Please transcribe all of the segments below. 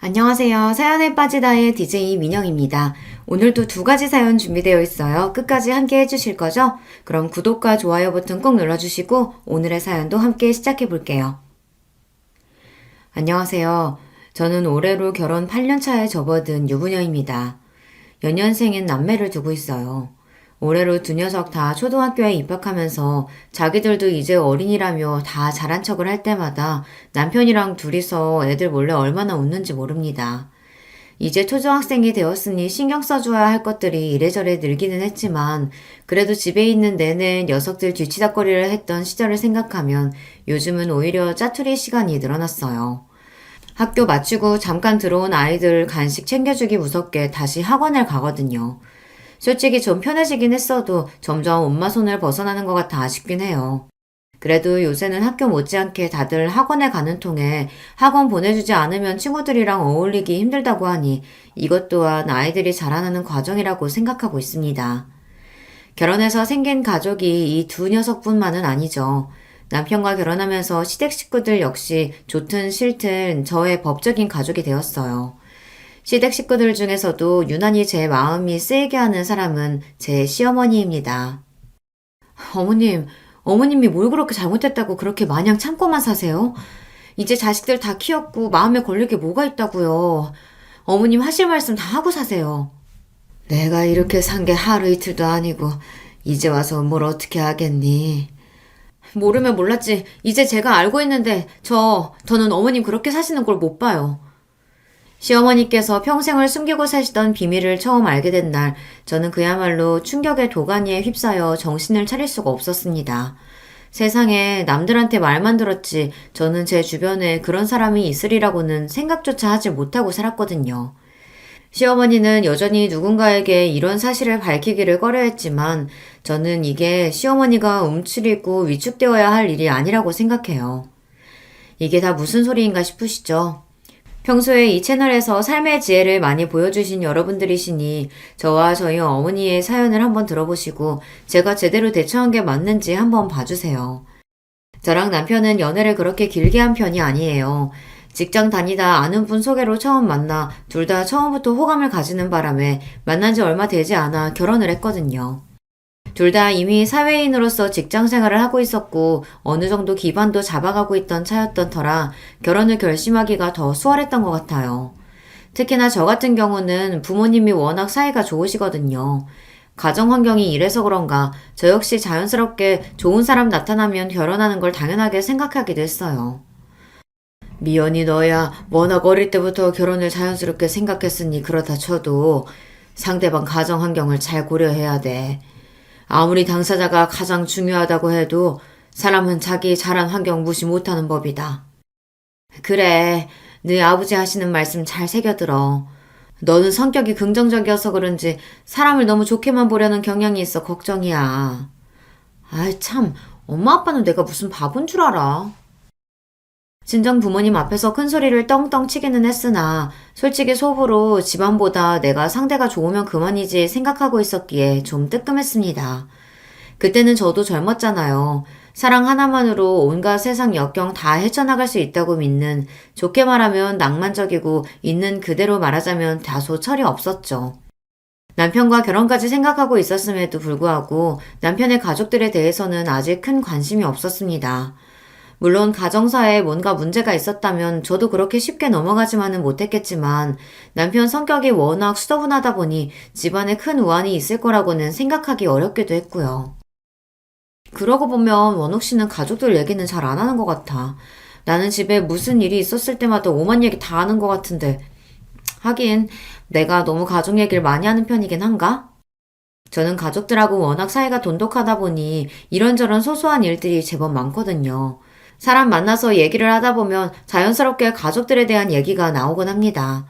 안녕하세요. 사연에 빠지다의 DJ 민영입니다. 오늘도 두 가지 사연 준비되어 있어요. 끝까지 함께 해주실 거죠? 그럼 구독과 좋아요 버튼 꼭 눌러주시고 오늘의 사연도 함께 시작해 볼게요. 안녕하세요. 저는 올해로 결혼 8년 차에 접어든 유부녀입니다. 연년생인 남매를 두고 있어요. 올해로 두 녀석 다 초등학교에 입학하면서 자기들도 이제 어린이라며 다 잘한 척을 할 때마다 남편이랑 둘이서 애들 몰래 얼마나 웃는지 모릅니다. 이제 초등학생이 되었으니 신경 써줘야 할 것들이 이래저래 늘기는 했지만 그래도 집에 있는 내내 녀석들 뒤치다꺼리를 했던 시절을 생각하면 요즘은 오히려 짜투리 시간이 늘어났어요. 학교 마치고 잠깐 들어온 아이들 간식 챙겨주기 무섭게 다시 학원을 가거든요. 솔직히 좀 편해지긴 했어도 점점 엄마 손을 벗어나는 것 같아 아쉽긴 해요. 그래도 요새는 학교 못지않게 다들 학원에 가는 통에 학원 보내주지 않으면 친구들이랑 어울리기 힘들다고 하니 이것 또한 아이들이 자라나는 과정이라고 생각하고 있습니다. 결혼해서 생긴 가족이 이 두 녀석뿐만은 아니죠. 남편과 결혼하면서 시댁 식구들 역시 좋든 싫든 저의 법적인 가족이 되었어요. 시댁 식구들 중에서도 유난히 제 마음이 쓰이게 하는 사람은 제 시어머니입니다. 어머님, 어머님이 뭘 그렇게 잘못했다고 그렇게 마냥 참고만 사세요? 이제 자식들 다 키웠고 마음에 걸릴 게 뭐가 있다고요. 어머님 하실 말씀 다 하고 사세요. 내가 이렇게 산 게 하루 이틀도 아니고 이제 와서 뭘 어떻게 하겠니? 모르면 몰랐지. 이제 제가 알고 있는데 저는 어머님 그렇게 사시는 걸 못 봐요. 시어머니께서 평생을 숨기고 사시던 비밀을 처음 알게 된 날, 저는 그야말로 충격의 도가니에 휩싸여 정신을 차릴 수가 없었습니다. 세상에 남들한테 말만 들었지 저는 제 주변에 그런 사람이 있으리라고는 생각조차 하지 못하고 살았거든요. 시어머니는 여전히 누군가에게 이런 사실을 밝히기를 꺼려했지만 저는 이게 시어머니가 움츠리고 위축되어야 할 일이 아니라고 생각해요. 이게 다 무슨 소리인가 싶으시죠? 평소에 이 채널에서 삶의 지혜를 많이 보여주신 여러분들이시니 저와 저희 어머니의 사연을 한번 들어보시고 제가 제대로 대처한 게 맞는지 한번 봐주세요. 저랑 남편은 연애를 그렇게 길게 한 편이 아니에요. 직장 다니다 아는 분 소개로 처음 만나 둘 다 처음부터 호감을 가지는 바람에 만난 지 얼마 되지 않아 결혼을 했거든요. 둘 다 이미 사회인으로서 직장 생활을 하고 있었고 어느 정도 기반도 잡아가고 있던 차였던 터라 결혼을 결심하기가 더 수월했던 것 같아요. 특히나 저 같은 경우는 부모님이 워낙 사이가 좋으시거든요. 가정 환경이 이래서 그런가 저 역시 자연스럽게 좋은 사람 나타나면 결혼하는 걸 당연하게 생각하기도 했어요. 미연이 너야 워낙 어릴 때부터 결혼을 자연스럽게 생각했으니 그렇다 쳐도 상대방 가정 환경을 잘 고려해야 돼. 아무리 당사자가 가장 중요하다고 해도 사람은 자기 자란 환경 무시 못하는 법이다. 그래, 네 아버지 하시는 말씀 잘 새겨들어. 너는 성격이 긍정적이어서 그런지 사람을 너무 좋게만 보려는 경향이 있어 걱정이야. 아이 참, 엄마 아빠는 내가 무슨 바본 줄 알아. 친정 부모님 앞에서 큰 소리를 떵떵 치기는 했으나 솔직히 속으로 집안보다 내가 상대가 좋으면 그만이지 생각하고 있었기에 좀 뜨끔했습니다. 그때는 저도 젊었잖아요. 사랑 하나만으로 온갖 세상 역경 다 헤쳐나갈 수 있다고 믿는, 좋게 말하면 낭만적이고 있는 그대로 말하자면 다소 철이 없었죠. 남편과 결혼까지 생각하고 있었음에도 불구하고 남편의 가족들에 대해서는 아직 큰 관심이 없었습니다. 물론 가정사에 뭔가 문제가 있었다면 저도 그렇게 쉽게 넘어가지만은 못했겠지만 남편 성격이 워낙 수더분하다 보니 집안에 큰 우환이 있을 거라고는 생각하기 어렵기도 했고요. 그러고 보면 원욱 씨는 가족들 얘기는 잘 안 하는 것 같아. 나는 집에 무슨 일이 있었을 때마다 오만 얘기 다 하는 것 같은데. 하긴 내가 너무 가족 얘기를 많이 하는 편이긴 한가? 저는 가족들하고 워낙 사이가 돈독하다 보니 이런저런 소소한 일들이 제법 많거든요. 사람 만나서 얘기를 하다 보면 자연스럽게 가족들에 대한 얘기가 나오곤 합니다.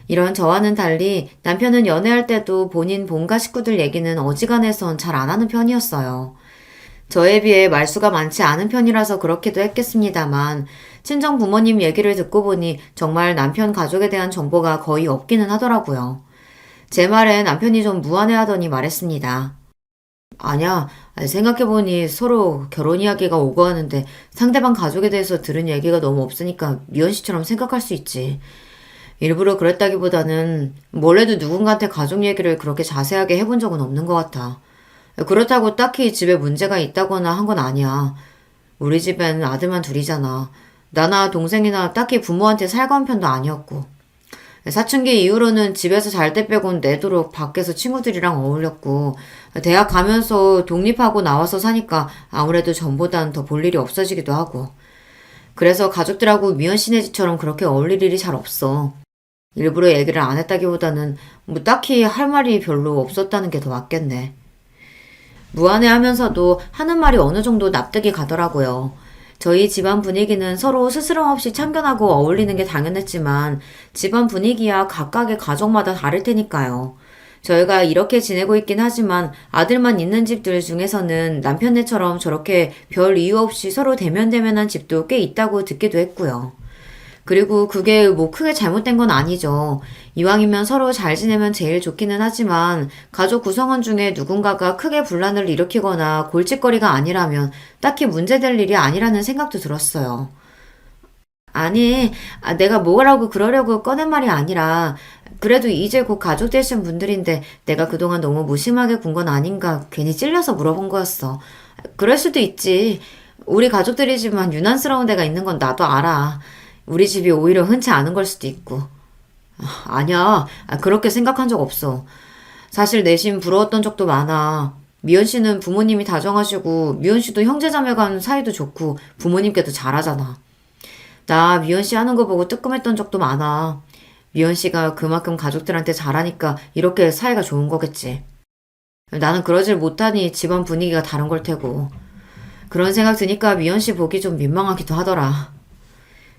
이런 저와는 달리 남편은 연애할 때도 본인 본가 식구들 얘기는 어지간해선 잘 안 하는 편이었어요. 저에 비해 말수가 많지 않은 편이라서 그렇기도 했겠습니다만 친정 부모님 얘기를 듣고 보니 정말 남편 가족에 대한 정보가 거의 없기는 하더라고요. 제 말에 남편이 좀 무안해하더니 말했습니다. 아니야, 생각해보니 서로 결혼 이야기가 오고 하는데 상대방 가족에 대해서 들은 얘기가 너무 없으니까 미연 씨처럼 생각할 수 있지. 일부러 그랬다기보다는 몰래도 누군가한테 가족 얘기를 그렇게 자세하게 해본 적은 없는 것 같아. 그렇다고 딱히 집에 문제가 있다거나 한 건 아니야. 우리 집엔 아들만 둘이잖아. 나나 동생이나 딱히 부모한테 살가운 편도 아니었고. 사춘기 이후로는 집에서 잘 때 빼곤 내도록 밖에서 친구들이랑 어울렸고, 대학 가면서 독립하고 나와서 사니까 아무래도 전보단 더 볼 일이 없어지기도 하고. 그래서 가족들하고 미연 씨네 집처럼 그렇게 어울릴 일이 잘 없어. 일부러 얘기를 안 했다기보다는 뭐 딱히 할 말이 별로 없었다는 게 더 맞겠네. 무안해하면서도 하는 말이 어느 정도 납득이 가더라고요. 저희 집안 분위기는 서로 스스럼 없이 참견하고 어울리는 게 당연했지만 집안 분위기야 각각의 가족마다 다를 테니까요. 저희가 이렇게 지내고 있긴 하지만 아들만 있는 집들 중에서는 남편네처럼 저렇게 별 이유 없이 서로 대면대면한 집도 꽤 있다고 듣기도 했고요. 그리고 그게 뭐 크게 잘못된 건 아니죠. 이왕이면 서로 잘 지내면 제일 좋기는 하지만 가족 구성원 중에 누군가가 크게 분란을 일으키거나 골칫거리가 아니라면 딱히 문제될 일이 아니라는 생각도 들었어요. 아니, 내가 뭐라고 그러려고 꺼낸 말이 아니라 그래도 이제 곧 가족 되신 분들인데 내가 그동안 너무 무심하게 군 건 아닌가 괜히 찔려서 물어본 거였어. 그럴 수도 있지. 우리 가족들이지만 유난스러운 데가 있는 건 나도 알아. 우리 집이 오히려 흔치 않은 걸 수도 있고. 아니야. 그렇게 생각한 적 없어. 사실 내심 부러웠던 적도 많아. 미연 씨는 부모님이 다정하시고 미연 씨도 형제자매 간 사이도 좋고 부모님께도 잘하잖아. 나 미연 씨 하는 거 보고 뜨끔했던 적도 많아. 미연 씨가 그만큼 가족들한테 잘하니까 이렇게 사이가 좋은 거겠지. 나는 그러질 못하니 집안 분위기가 다른 걸 테고. 그런 생각 드니까 미연 씨 보기 좀 민망하기도 하더라.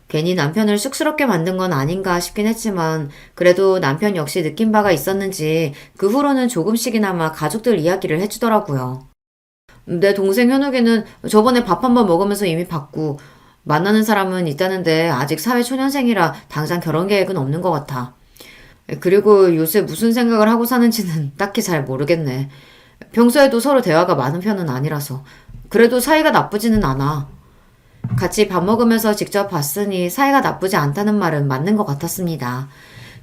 괜히 남편을 쑥스럽게 만든 건 아닌가 싶긴 했지만 그래도 남편 역시 느낀 바가 있었는지 그 후로는 조금씩이나마 가족들 이야기를 해주더라고요. 내 동생 현욱이는 저번에 밥 한 번 먹으면서 이미 봤고 만나는 사람은 있다는데 아직 사회초년생이라 당장 결혼 계획은 없는 것 같아. 그리고 요새 무슨 생각을 하고 사는지는 딱히 잘 모르겠네. 평소에도 서로 대화가 많은 편은 아니라서. 그래도 사이가 나쁘지는 않아. 같이 밥 먹으면서 직접 봤으니 사이가 나쁘지 않다는 말은 맞는 것 같았습니다.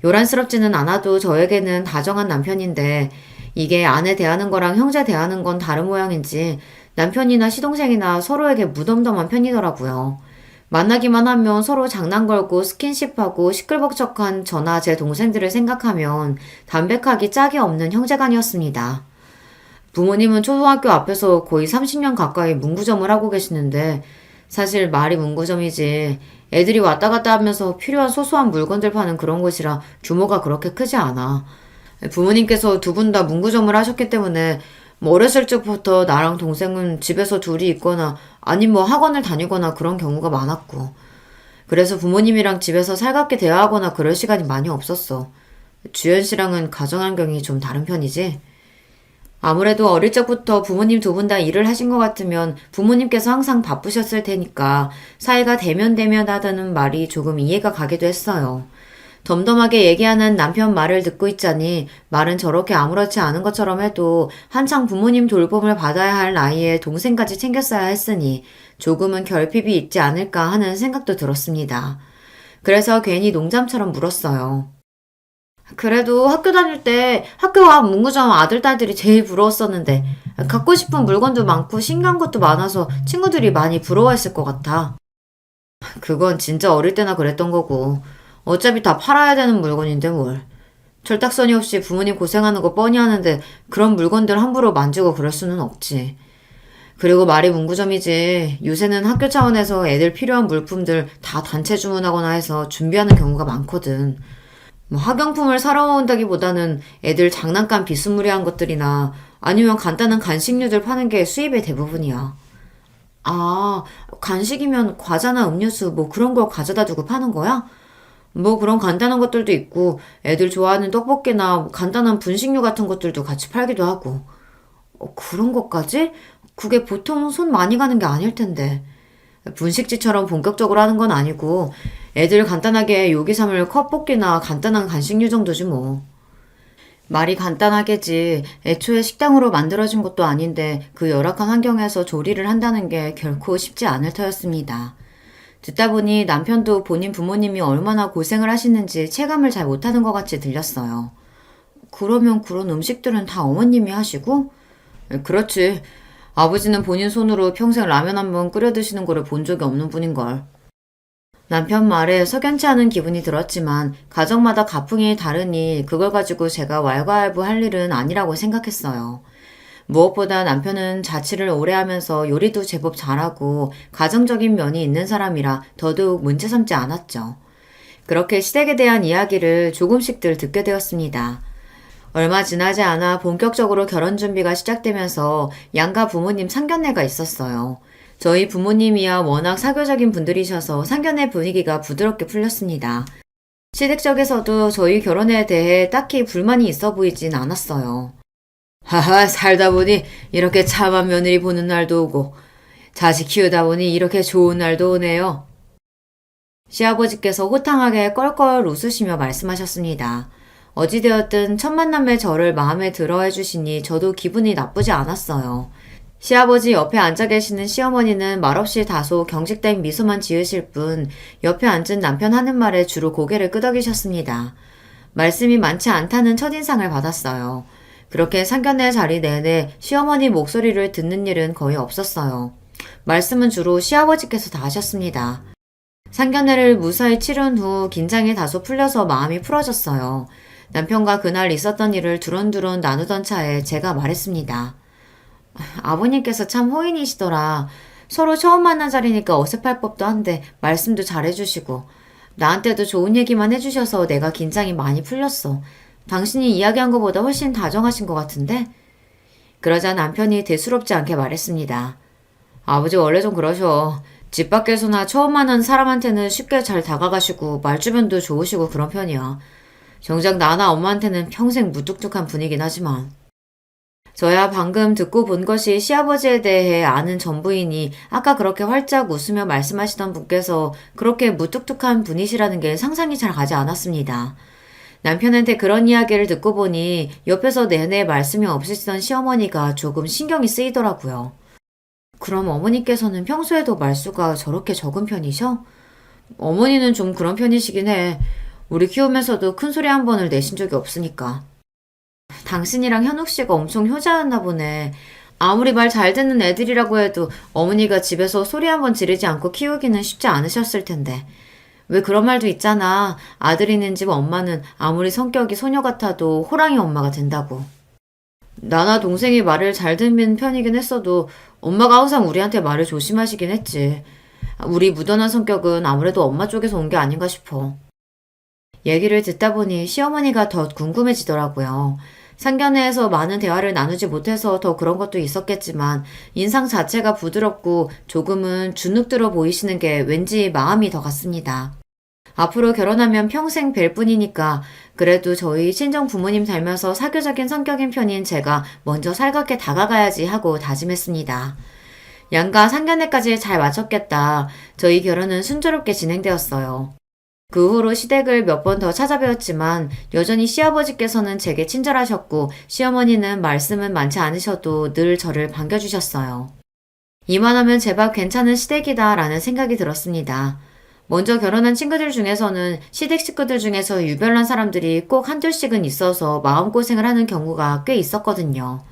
요란스럽지는 않아도 저에게는 다정한 남편인데 이게 아내 대하는 거랑 형제 대하는 건 다른 모양인지 남편이나 시동생이나 서로에게 무덤덤한 편이더라고요. 만나기만 하면 서로 장난 걸고 스킨십하고 시끌벅적한 저나 제 동생들을 생각하면 담백하기 짝이 없는 형제간이었습니다. 부모님은 초등학교 앞에서 거의 30년 가까이 문구점을 하고 계시는데 사실 말이 문구점이지 애들이 왔다 갔다 하면서 필요한 소소한 물건들 파는 그런 곳이라 규모가 그렇게 크지 않아. 부모님께서 두 분 다 문구점을 하셨기 때문에 뭐 어렸을 적부터 나랑 동생은 집에서 둘이 있거나 아님 뭐 학원을 다니거나 그런 경우가 많았고 그래서 부모님이랑 집에서 살갑게 대화하거나 그럴 시간이 많이 없었어. 주연 씨랑은 가정환경이 좀 다른 편이지? 아무래도 어릴 적부터 부모님 두 분 다 일을 하신 것 같으면 부모님께서 항상 바쁘셨을 테니까 사이가 대면대면하다는 말이 조금 이해가 가기도 했어요. 덤덤하게 얘기하는 남편 말을 듣고 있자니 말은 저렇게 아무렇지 않은 것처럼 해도 한창 부모님 돌봄을 받아야 할 나이에 동생까지 챙겼어야 했으니 조금은 결핍이 있지 않을까 하는 생각도 들었습니다. 그래서 괜히 농담처럼 물었어요. 그래도 학교 다닐 때 학교 앞 문구점 아들, 딸들이 제일 부러웠었는데 갖고 싶은 물건도 많고 신기한 것도 많아서 친구들이 많이 부러워했을 것 같아. 그건 진짜 어릴 때나 그랬던 거고 어차피 다 팔아야 되는 물건인데 뭘. 철딱서니 없이 부모님 고생하는 거 뻔히 하는데 그런 물건들 함부로 만지고 그럴 수는 없지. 그리고 말이 문구점이지 요새는 학교 차원에서 애들 필요한 물품들 다 단체 주문하거나 해서 준비하는 경우가 많거든. 뭐 학용품을 사러 온다기보다는 애들 장난감 비스무리한 것들이나 아니면 간단한 간식류들 파는 게 수입의 대부분이야. 아, 간식이면 과자나 음료수 뭐 그런 걸 가져다 두고 파는 거야? 뭐 그런 간단한 것들도 있고 애들 좋아하는 떡볶이나 뭐 간단한 분식류 같은 것들도 같이 팔기도 하고. 그런 것까지? 그게 보통 손 많이 가는 게 아닐 텐데. 분식집처럼 본격적으로 하는 건 아니고 애들 간단하게 요기 삼을 컵볶이나 간단한 간식류 정도지 뭐. 말이 간단하겠지. 애초에 식당으로 만들어진 것도 아닌데 그 열악한 환경에서 조리를 한다는 게 결코 쉽지 않을 터였습니다. 듣다 보니 남편도 본인 부모님이 얼마나 고생을 하시는지 체감을 잘 못하는 것 같이 들렸어요. 그러면 그런 음식들은 다 어머님이 하시고? 그렇지. 아버지는 본인 손으로 평생 라면 한 번 끓여 드시는 거를 본 적이 없는 분인걸. 남편 말에 석연치 않은 기분이 들었지만 가정마다 가풍이 다르니 그걸 가지고 제가 왈가왈부할 일은 아니라고 생각했어요. 무엇보다 남편은 자취를 오래 하면서 요리도 제법 잘하고 가정적인 면이 있는 사람이라 더더욱 문제 삼지 않았죠. 그렇게 시댁에 대한 이야기를 조금씩들 듣게 되었습니다. 얼마 지나지 않아 본격적으로 결혼 준비가 시작되면서 양가 부모님 상견례가 있었어요. 저희 부모님이야 워낙 사교적인 분들이셔서 상견례 분위기가 부드럽게 풀렸습니다. 시댁 쪽에서도 저희 결혼에 대해 딱히 불만이 있어 보이진 않았어요. 하하, 살다 보니 이렇게 참한 며느리 보는 날도 오고 자식 키우다 보니 이렇게 좋은 날도 오네요. 시아버지께서 호탕하게 껄껄 웃으시며 말씀하셨습니다. 어찌되었든 첫 만남에 저를 마음에 들어 해주시니 저도 기분이 나쁘지 않았어요. 시아버지 옆에 앉아 계시는 시어머니는 말없이 다소 경직된 미소만 지으실 뿐 옆에 앉은 남편 하는 말에 주로 고개를 끄덕이셨습니다. 말씀이 많지 않다는 첫인상을 받았어요. 그렇게 상견례 자리 내내 시어머니 목소리를 듣는 일은 거의 없었어요. 말씀은 주로 시아버지께서 다 하셨습니다. 상견례를 무사히 치른 후 긴장이 다소 풀려서 마음이 풀어졌어요. 남편과 그날 있었던 일을 두런두런 나누던 차에 제가 말했습니다. 아버님께서 참 호인이시더라. 서로 처음 만난 자리니까 어색할 법도 한데 말씀도 잘해주시고 나한테도 좋은 얘기만 해주셔서 내가 긴장이 많이 풀렸어. 당신이 이야기한 것보다 훨씬 다정하신 것 같은데? 그러자 남편이 대수롭지 않게 말했습니다. 아버지 원래 좀 그러셔. 집 밖에서나 처음 만난 사람한테는 쉽게 잘 다가가시고 말주변도 좋으시고 그런 편이야. 정작 나나 엄마한테는 평생 무뚝뚝한 분이긴 하지만. 저야 방금 듣고 본 것이 시아버지에 대해 아는 전부이니 아까 그렇게 활짝 웃으며 말씀하시던 분께서 그렇게 무뚝뚝한 분이시라는 게 상상이 잘 가지 않았습니다. 남편한테 그런 이야기를 듣고 보니 옆에서 내내 말씀이 없으시던 시어머니가 조금 신경이 쓰이더라고요. 그럼 어머니께서는 평소에도 말수가 저렇게 적은 편이셔? 어머니는 좀 그런 편이시긴 해. 우리 키우면서도 큰 소리 한 번을 내신 적이 없으니까. 당신이랑 현욱 씨가 엄청 효자였나 보네. 아무리 말 잘 듣는 애들이라고 해도 어머니가 집에서 소리 한 번 지르지 않고 키우기는 쉽지 않으셨을 텐데. 왜 그런 말도 있잖아. 아들 있는 집 엄마는 아무리 성격이 소녀 같아도 호랑이 엄마가 된다고. 나나 동생이 말을 잘 듣는 편이긴 했어도 엄마가 항상 우리한테 말을 조심하시긴 했지. 우리 무던한 성격은 아무래도 엄마 쪽에서 온 게 아닌가 싶어. 얘기를 듣다 보니 시어머니가 더 궁금해지더라고요. 상견례에서 많은 대화를 나누지 못해서 더 그런 것도 있었겠지만 인상 자체가 부드럽고 조금은 주눅들어 보이시는 게 왠지 마음이 더 갔습니다. 앞으로 결혼하면 평생 뵐 뿐이니까 그래도 저희 친정 부모님 닮아서 사교적인 성격인 편인 제가 먼저 살갑게 다가가야지 하고 다짐했습니다. 양가 상견례까지 잘 마쳤겠다. 저희 결혼은 순조롭게 진행되었어요. 그 후로 시댁을 몇 번 더 찾아뵈었지만 여전히 시아버지께서는 제게 친절하셨고 시어머니는 말씀은 많지 않으셔도 늘 저를 반겨주셨어요. 이만하면 제법 괜찮은 시댁이다 라는 생각이 들었습니다. 먼저 결혼한 친구들 중에서는 시댁 식구들 중에서 유별난 사람들이 꼭 한둘씩은 있어서 마음고생을 하는 경우가 꽤 있었거든요.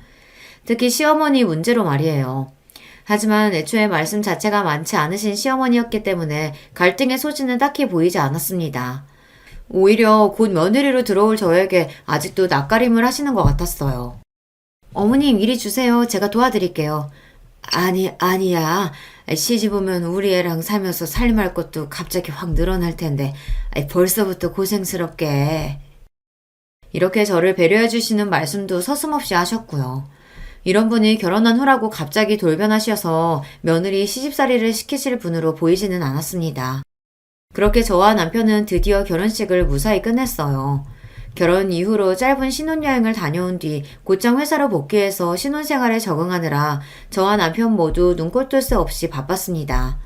특히 시어머니 문제로 말이에요. 하지만 애초에 말씀 자체가 많지 않으신 시어머니였기 때문에 갈등의 소지는 딱히 보이지 않았습니다. 오히려 곧 며느리로 들어올 저에게 아직도 낯가림을 하시는 것 같았어요. 어머님 이리 주세요. 제가 도와드릴게요. 아니야. 시집 오면 우리 애랑 살면서 살림할 것도 갑자기 확 늘어날 텐데 벌써부터 고생스럽게. 이렇게 저를 배려해 주시는 말씀도 서슴없이 하셨고요. 이런 분이 결혼한 후라고 갑자기 돌변하셔서 며느리 시집살이를 시키실 분으로 보이지는 않았습니다. 그렇게 저와 남편은 드디어 결혼식을 무사히 끝냈어요. 결혼 이후로 짧은 신혼여행을 다녀온 뒤 곧장 회사로 복귀해서 신혼생활에 적응하느라 저와 남편 모두 눈꼴 뜰 새 없이 바빴습니다.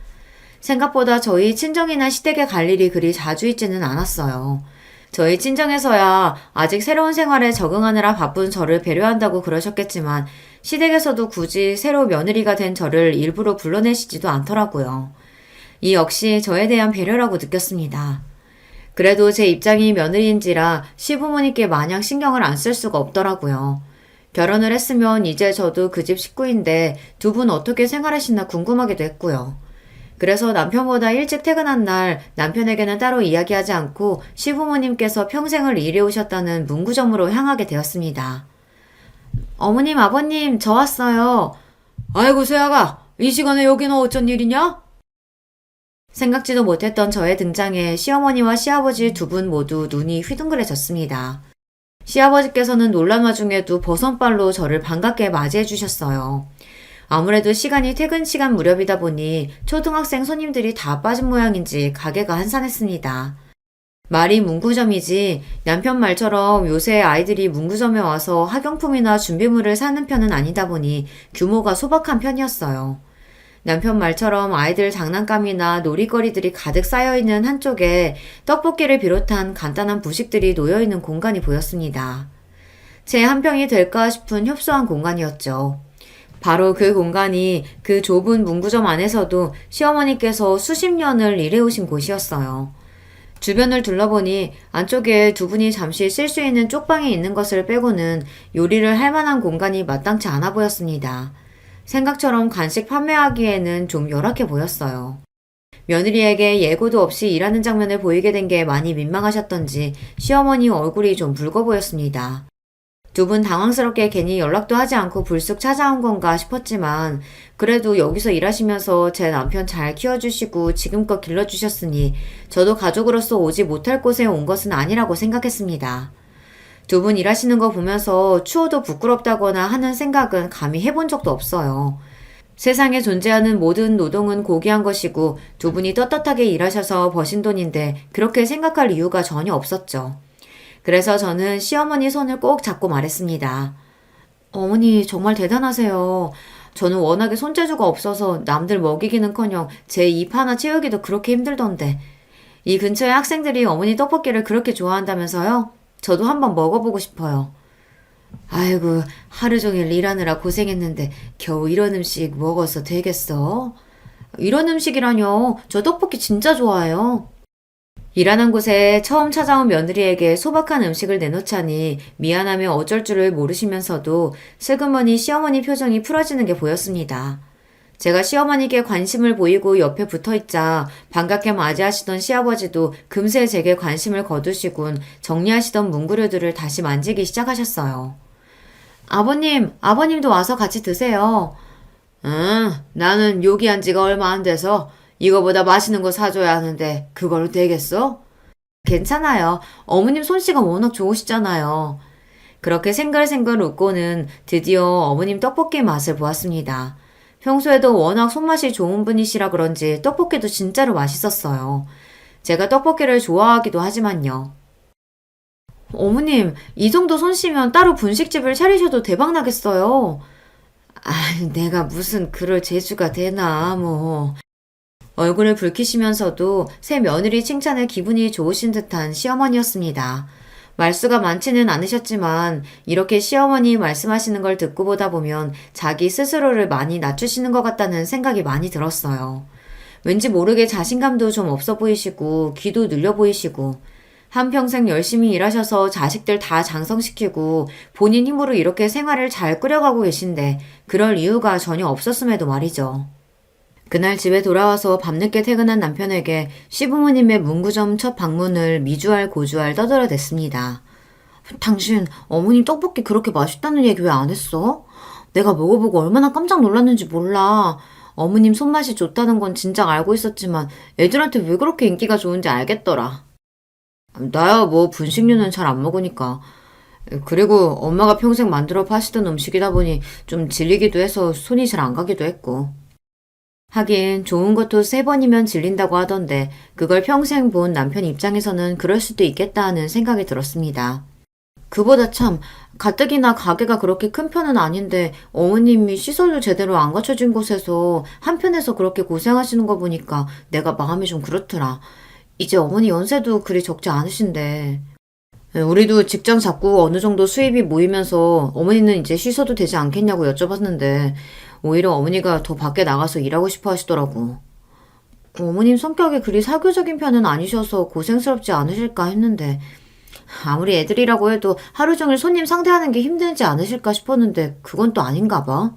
생각보다 저희 친정이나 시댁에 갈 일이 그리 자주 있지는 않았어요. 저희 친정에서야 아직 새로운 생활에 적응하느라 바쁜 저를 배려한다고 그러셨겠지만 시댁에서도 굳이 새로 며느리가 된 저를 일부러 불러내시지도 않더라고요. 이 역시 저에 대한 배려라고 느꼈습니다. 그래도 제 입장이 며느리인지라 시부모님께 마냥 신경을 안 쓸 수가 없더라고요. 결혼을 했으면 이제 저도 그 집 식구인데 두 분 어떻게 생활하시나 궁금하기도 했고요. 그래서 남편보다 일찍 퇴근한 날 남편에게는 따로 이야기하지 않고 시부모님께서 평생을 일해오셨다는 문구점으로 향하게 되었습니다. 어머님, 아버님, 저 왔어요. 아이고, 세아가, 이 시간에 여기는 어쩐 일이냐? 생각지도 못했던 저의 등장에 시어머니와 시아버지 두 분 모두 눈이 휘둥그레졌습니다. 시아버지께서는 놀란 와중에도 버선발로 저를 반갑게 맞이해 주셨어요. 아무래도 시간이 퇴근 시간 무렵이다 보니 초등학생 손님들이 다 빠진 모양인지 가게가 한산했습니다. 말이 문구점이지 남편 말처럼 요새 아이들이 문구점에 와서 학용품이나 준비물을 사는 편은 아니다 보니 규모가 소박한 편이었어요. 남편 말처럼 아이들 장난감이나 놀이거리들이 가득 쌓여있는 한쪽에 떡볶이를 비롯한 간단한 부식들이 놓여있는 공간이 보였습니다. 제 한 평이 될까 싶은 협소한 공간이었죠. 바로 그 공간이 그 좁은 문구점 안에서도 시어머니께서 수십 년을 일해오신 곳이었어요. 주변을 둘러보니 안쪽에 두 분이 잠시 쉴 수 있는 쪽방이 있는 것을 빼고는 요리를 할 만한 공간이 마땅치 않아 보였습니다. 생각처럼 간식 판매하기에는 좀 열악해 보였어요. 며느리에게 예고도 없이 일하는 장면을 보이게 된 게 많이 민망하셨던지 시어머니 얼굴이 좀 붉어 보였습니다. 두 분 당황스럽게 괜히 연락도 하지 않고 불쑥 찾아온 건가 싶었지만 그래도 여기서 일하시면서 제 남편 잘 키워주시고 지금껏 길러주셨으니 저도 가족으로서 오지 못할 곳에 온 것은 아니라고 생각했습니다. 두 분 일하시는 거 보면서 추워도 부끄럽다거나 하는 생각은 감히 해본 적도 없어요. 세상에 존재하는 모든 노동은 고귀한 것이고 두 분이 떳떳하게 일하셔서 버신 돈인데 그렇게 생각할 이유가 전혀 없었죠. 그래서 저는 시어머니 손을 꼭 잡고 말했습니다. 어머니 정말 대단하세요. 저는 워낙에 손재주가 없어서 남들 먹이기는커녕 제 입 하나 채우기도 그렇게 힘들던데. 이 근처의 학생들이 어머니 떡볶이를 그렇게 좋아한다면서요? 저도 한번 먹어보고 싶어요. 아이고, 하루 종일 일하느라 고생했는데 겨우 이런 음식 먹어서 되겠어? 이런 음식이라뇨. 저 떡볶이 진짜 좋아해요. 일하는 곳에 처음 찾아온 며느리에게 소박한 음식을 내놓자니 미안하며 어쩔 줄을 모르시면서도 슬그머니 시어머니 표정이 풀어지는 게 보였습니다. 제가 시어머니께 관심을 보이고 옆에 붙어있자 반갑게 맞이하시던 시아버지도 금세 제게 관심을 거두시곤 정리하시던 문구류들을 다시 만지기 시작하셨어요. 아버님, 아버님도 와서 같이 드세요. 응, 나는 요기한 지가 얼마 안 돼서 이거보다 맛있는 거 사줘야 하는데 그걸로 되겠어? 괜찮아요. 어머님 솜씨가 워낙 좋으시잖아요. 그렇게 생글생글 웃고는 드디어 어머님 떡볶이 맛을 보았습니다. 평소에도 워낙 손맛이 좋은 분이시라 그런지 떡볶이도 진짜로 맛있었어요. 제가 떡볶이를 좋아하기도 하지만요. 어머님, 이 정도 솜씨면 따로 분식집을 차리셔도 대박 나겠어요. 아, 내가 무슨 그럴 재주가 되나, 뭐. 얼굴을 붉히시면서도 새 며느리 칭찬에 기분이 좋으신 듯한 시어머니였습니다. 말수가 많지는 않으셨지만 이렇게 시어머니 말씀하시는 걸 듣고 보다 보면 자기 스스로를 많이 낮추시는 것 같다는 생각이 많이 들었어요. 왠지 모르게 자신감도 좀 없어 보이시고 귀도 눌려 보이시고 한평생 열심히 일하셔서 자식들 다 장성시키고 본인 힘으로 이렇게 생활을 잘 꾸려가고 계신데 그럴 이유가 전혀 없었음에도 말이죠. 그날 집에 돌아와서 밤늦게 퇴근한 남편에게 시부모님의 문구점 첫 방문을 미주알 고주알 떠들어댔습니다. 당신 어머님 떡볶이 그렇게 맛있다는 얘기 왜 안 했어? 내가 먹어보고 얼마나 깜짝 놀랐는지 몰라. 어머님 손맛이 좋다는 건 진작 알고 있었지만 애들한테 왜 그렇게 인기가 좋은지 알겠더라. 나야 뭐 분식류는 잘 안 먹으니까. 그리고 엄마가 평생 만들어 파시던 음식이다 보니 좀 질리기도 해서 손이 잘 안 가기도 했고. 하긴 좋은 것도 3번이면 질린다고 하던데 그걸 평생 본 남편 입장에서는 그럴 수도 있겠다 하는 생각이 들었습니다. 그보다 참 가뜩이나 가게가 그렇게 큰 편은 아닌데 어머님이 시설도 제대로 안 갖춰진 곳에서 한편에서 그렇게 고생하시는 거 보니까 내가 마음이 좀 그렇더라. 이제 어머니 연세도 그리 적지 않으신데. 우리도 직장 잡고 어느 정도 수입이 모이면서 어머니는 이제 쉬셔도 되지 않겠냐고 여쭤봤는데 오히려 어머니가 더 밖에 나가서 일하고 싶어 하시더라고. 어머님 성격이 그리 사교적인 편은 아니셔서 고생스럽지 않으실까 했는데, 아무리 애들이라고 해도 하루 종일 손님 상대하는 게 힘들지 않으실까 싶었는데, 그건 또 아닌가 봐.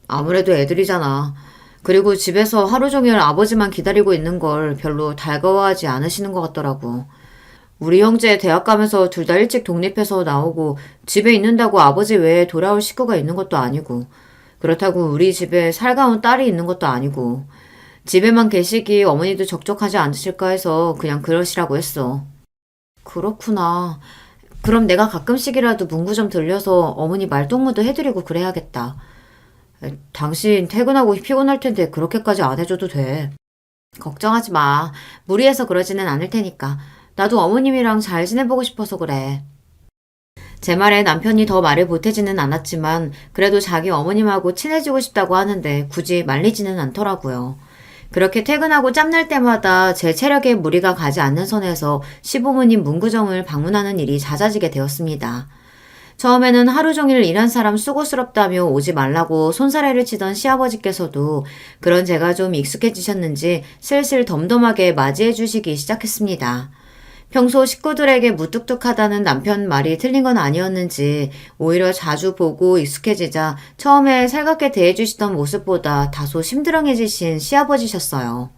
아무래도 애들이잖아. 그리고 집에서 하루 종일 아버지만 기다리고 있는 걸 별로 달가워하지 않으시는 것 같더라고. 우리 형제 대학 가면서 둘 다 일찍 독립해서 나오고 집에 있는다고 아버지 외에 돌아올 식구가 있는 것도 아니고 그렇다고 우리 집에 살가운 딸이 있는 것도 아니고 집에만 계시기 어머니도 적적하지 않으실까 해서 그냥 그러시라고 했어. 그렇구나. 그럼 내가 가끔씩이라도 문구 좀 들려서 어머니 말동무도 해드리고 그래야겠다. 당신 퇴근하고 피곤할 텐데 그렇게까지 안 해줘도 돼. 걱정하지 마. 무리해서 그러지는 않을 테니까. 나도 어머님이랑 잘 지내보고 싶어서 그래. 제 말에 남편이 더 말을 보태지는 않았지만 그래도 자기 어머님하고 친해지고 싶다고 하는데 굳이 말리지는 않더라고요. 그렇게 퇴근하고 짬날 때마다 제 체력에 무리가 가지 않는 선에서 시부모님 문구점을 방문하는 일이 잦아지게 되었습니다. 처음에는 하루 종일 일한 사람 수고스럽다며 오지 말라고 손사래를 치던 시아버지께서도 그런 제가 좀 익숙해지셨는지 슬슬 덤덤하게 맞이해 주시기 시작했습니다. 평소 식구들에게 무뚝뚝하다는 남편 말이 틀린 건 아니었는지 오히려 자주 보고 익숙해지자 처음에 살갑게 대해주시던 모습보다 다소 심드렁해지신 시아버지셨어요.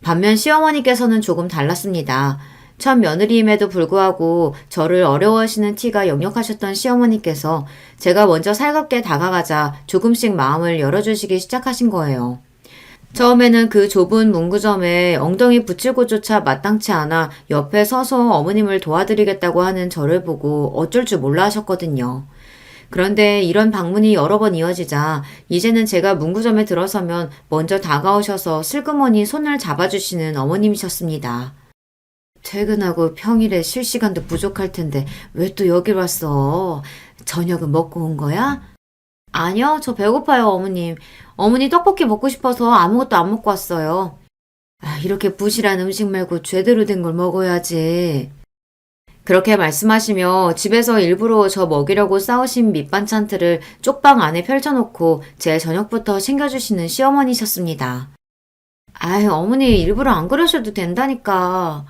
반면 시어머니께서는 조금 달랐습니다. 첫 며느리임에도 불구하고 저를 어려워하시는 티가 역력하셨던 시어머니께서 제가 먼저 살갑게 다가가자 조금씩 마음을 열어주시기 시작하신 거예요. 처음에는 그 좁은 문구점에 엉덩이 붙일 곳조차 마땅치 않아 옆에 서서 어머님을 도와드리겠다고 하는 저를 보고 어쩔 줄 몰라 하셨거든요. 그런데 이런 방문이 여러 번 이어지자 이제는 제가 문구점에 들어서면 먼저 다가오셔서 슬그머니 손을 잡아주시는 어머님이셨습니다. 퇴근하고 평일에 쉴 시간도 부족할 텐데 왜 또 여길 왔어? 저녁은 먹고 온 거야? 아니요, 저 배고파요, 어머님. 어머니 떡볶이 먹고 싶어서 아무것도 안 먹고 왔어요. 이렇게 부실한 음식 말고 제대로 된 걸 먹어야지. 그렇게 말씀하시며 집에서 일부러 저 먹이려고 싸우신 밑반찬틀을 쪽방 안에 펼쳐놓고 제 저녁부터 챙겨주시는 시어머니셨습니다. 아유, 어머니 일부러 안 그러셔도 된다니까.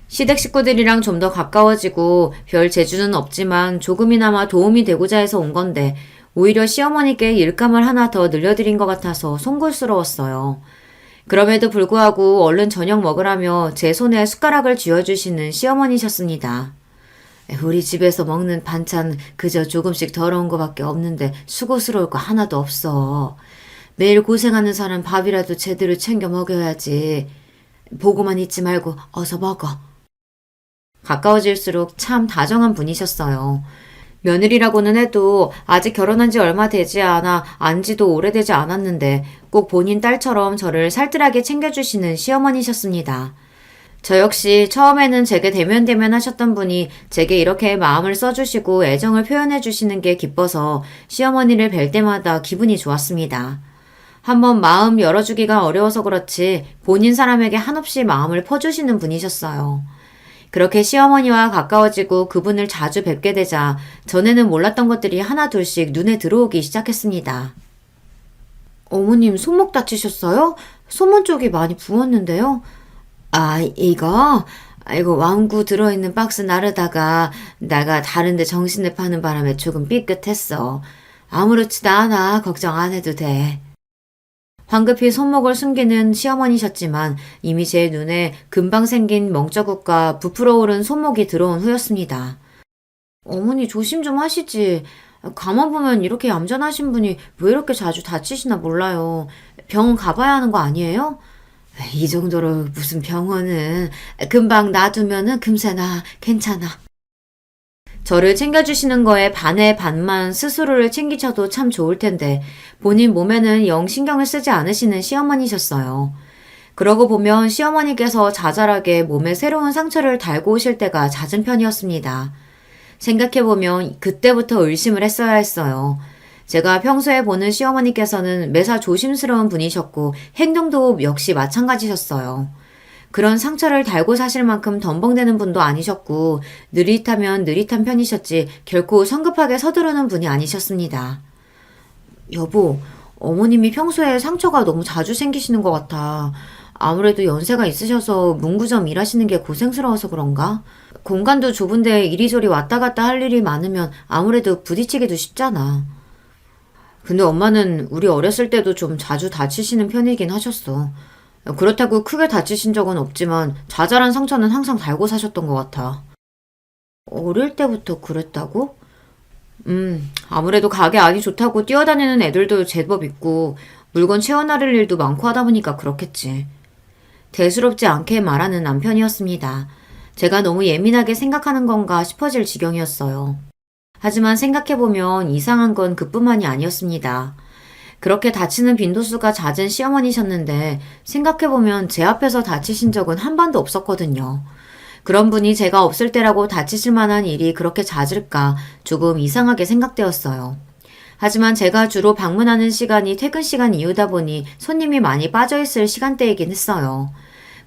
시댁 식구들이랑 좀 더 가까워지고 별 재주는 없지만 조금이나마 도움이 되고자 해서 온 건데 오히려 시어머니께 일감을 하나 더 늘려드린 것 같아서 송구스러웠어요. 그럼에도 불구하고 얼른 저녁 먹으라며 제 손에 숟가락을 쥐어주시는 시어머니셨습니다. 우리 집에서 먹는 반찬 그저 조금씩 더러운 거밖에 없는데 수고스러울 거 하나도 없어. 매일 고생하는 사람 밥이라도 제대로 챙겨 먹여야지. 보고만 있지 말고 어서 먹어. 가까워질수록 참 다정한 분이셨어요. 며느리라고는 해도 아직 결혼한 지 얼마 되지 않아 안지도 오래되지 않았는데 꼭 본인 딸처럼 저를 살뜰하게 챙겨주시는 시어머니셨습니다. 저 역시 처음에는 제게 대면대면 하셨던 분이 제게 이렇게 마음을 써주시고 애정을 표현해주시는 게 기뻐서 시어머니를 뵐 때마다 기분이 좋았습니다. 한번 마음 열어주기가 어려워서 그렇지 본인 사람에게 한없이 마음을 퍼주시는 분이셨어요. 그렇게 시어머니와 가까워지고 그분을 자주 뵙게 되자 전에는 몰랐던 것들이 하나둘씩 눈에 들어오기 시작했습니다. 어머님 손목 다치셨어요? 손문 쪽이 많이 부었는데요. 이거? 이거 왕구 들어있는 박스 나르다가 내가 다른데 정신을 파는 바람에 조금 삐끗했어. 아무렇지도 않아. 걱정 안 해도 돼. 황급히 손목을 숨기는 시어머니셨지만 이미 제 눈에 금방 생긴 멍자국과 부풀어 오른 손목이 들어온 후였습니다. 어머니 조심 좀 하시지. 가만 보면 이렇게 얌전하신 분이 왜 이렇게 자주 다치시나 몰라요. 병원 가봐야 하는 거 아니에요? 이 정도로 무슨 병원은 금방 놔두면은 금세 나 괜찮아. 저를 챙겨주시는 거에 반에 반만 스스로를 챙기셔도 참 좋을 텐데 본인 몸에는 영 신경을 쓰지 않으시는 시어머니셨어요. 그러고 보면 시어머니께서 자잘하게 몸에 새로운 상처를 달고 오실 때가 잦은 편이었습니다. 생각해보면 그때부터 의심을 했어야 했어요. 제가 평소에 보는 시어머니께서는 매사 조심스러운 분이셨고 행동도 역시 마찬가지셨어요. 그런 상처를 달고 사실 만큼 덤벙대는 분도 아니셨고 느릿하면 느릿한 편이셨지 결코 성급하게 서두르는 분이 아니셨습니다. 여보, 어머님이 평소에 상처가 너무 자주 생기시는 것 같아. 아무래도 연세가 있으셔서 문구점 일하시는 게 고생스러워서 그런가? 공간도 좁은데 이리저리 왔다 갔다 할 일이 많으면 아무래도 부딪히기도 쉽잖아. 근데 엄마는 우리 어렸을 때도 좀 자주 다치시는 편이긴 하셨어. 그렇다고 크게 다치신 적은 없지만 자잘한 상처는 항상 달고 사셨던 것 같아. 어릴 때부터 그랬다고? 아무래도 가게 안이 좋다고 뛰어다니는 애들도 제법 있고 물건 채워나를 일도 많고 하다 보니까 그렇겠지. 대수롭지 않게 말하는 남편이었습니다. 제가 너무 예민하게 생각하는 건가 싶어질 지경이었어요. 하지만 생각해보면 이상한 건 그뿐만이 아니었습니다. 그렇게 다치는 빈도수가 잦은 시어머니셨는데 생각해보면 제 앞에서 다치신 적은 한 번도 없었거든요. 그런 분이 제가 없을 때라고 다치실 만한 일이 그렇게 잦을까 조금 이상하게 생각되었어요. 하지만 제가 주로 방문하는 시간이 퇴근 시간 이후다 보니 손님이 많이 빠져있을 시간대이긴 했어요.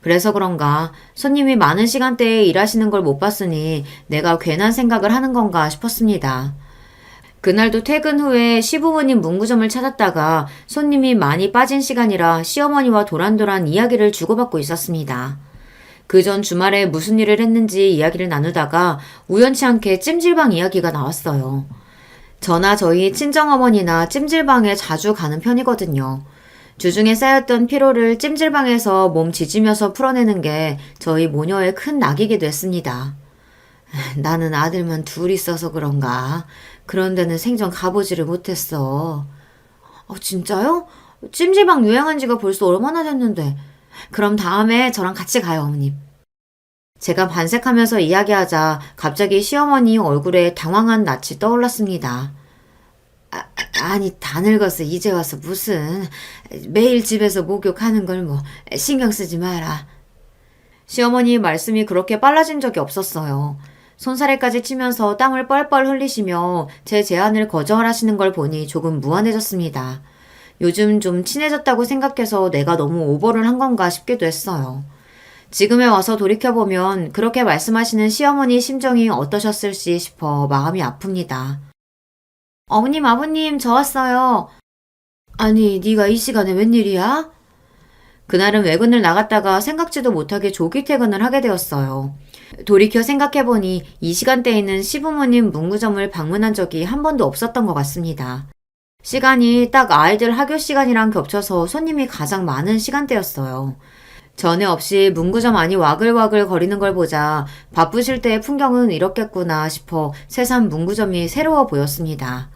그래서 그런가 손님이 많은 시간대에 일하시는 걸 못 봤으니 내가 괜한 생각을 하는 건가 싶었습니다. 그날도 퇴근 후에 시부모님 문구점을 찾았다가 손님이 많이 빠진 시간이라 시어머니와 도란도란 이야기를 주고받고 있었습니다. 그 전 주말에 무슨 일을 했는지 이야기를 나누다가 우연치 않게 찜질방 이야기가 나왔어요. 저나 저희 친정어머니나 찜질방에 자주 가는 편이거든요. 주중에 쌓였던 피로를 찜질방에서 몸 지지면서 풀어내는 게 저희 모녀의 큰 낙이기도 했습니다. 나는 아들만 둘 있어서 그런가. 그런 데는 생전 가보지를 못했어. 진짜요? 찜질방 유행한 지가 벌써 얼마나 됐는데. 그럼 다음에 저랑 같이 가요, 어머님. 제가 반색하면서 이야기하자 갑자기 시어머니 얼굴에 당황한 낯이 떠올랐습니다. 아니 다 늙어서 이제 와서 무슨 매일 집에서 목욕하는 걸 뭐 신경 쓰지 마라. 시어머니 말씀이 그렇게 빨라진 적이 없었어요. 손사래까지 치면서 땀을 뻘뻘 흘리시며 제 제안을 거절하시는 걸 보니 조금 무안해졌습니다. 요즘 좀 친해졌다고 생각해서 내가 너무 오버를 한 건가 싶기도 했어요. 지금에 와서 돌이켜보면 그렇게 말씀하시는 시어머니 심정이 어떠셨을지 싶어 마음이 아픕니다. 어머님, 아버님, 저 왔어요. 아니, 네가 이 시간에 웬일이야? 그날은 외근을 나갔다가 생각지도 못하게 조기 퇴근을 하게 되었어요. 돌이켜 생각해보니 이 시간대에는 시부모님 문구점을 방문한 적이 한 번도 없었던 것 같습니다. 시간이 딱 아이들 학교 시간이랑 겹쳐서 손님이 가장 많은 시간대였어요. 전에 없이 문구점 안이 와글와글 거리는 걸 보자 바쁘실 때의 풍경은 이렇겠구나 싶어 새삼 문구점이 새로워 보였습니다.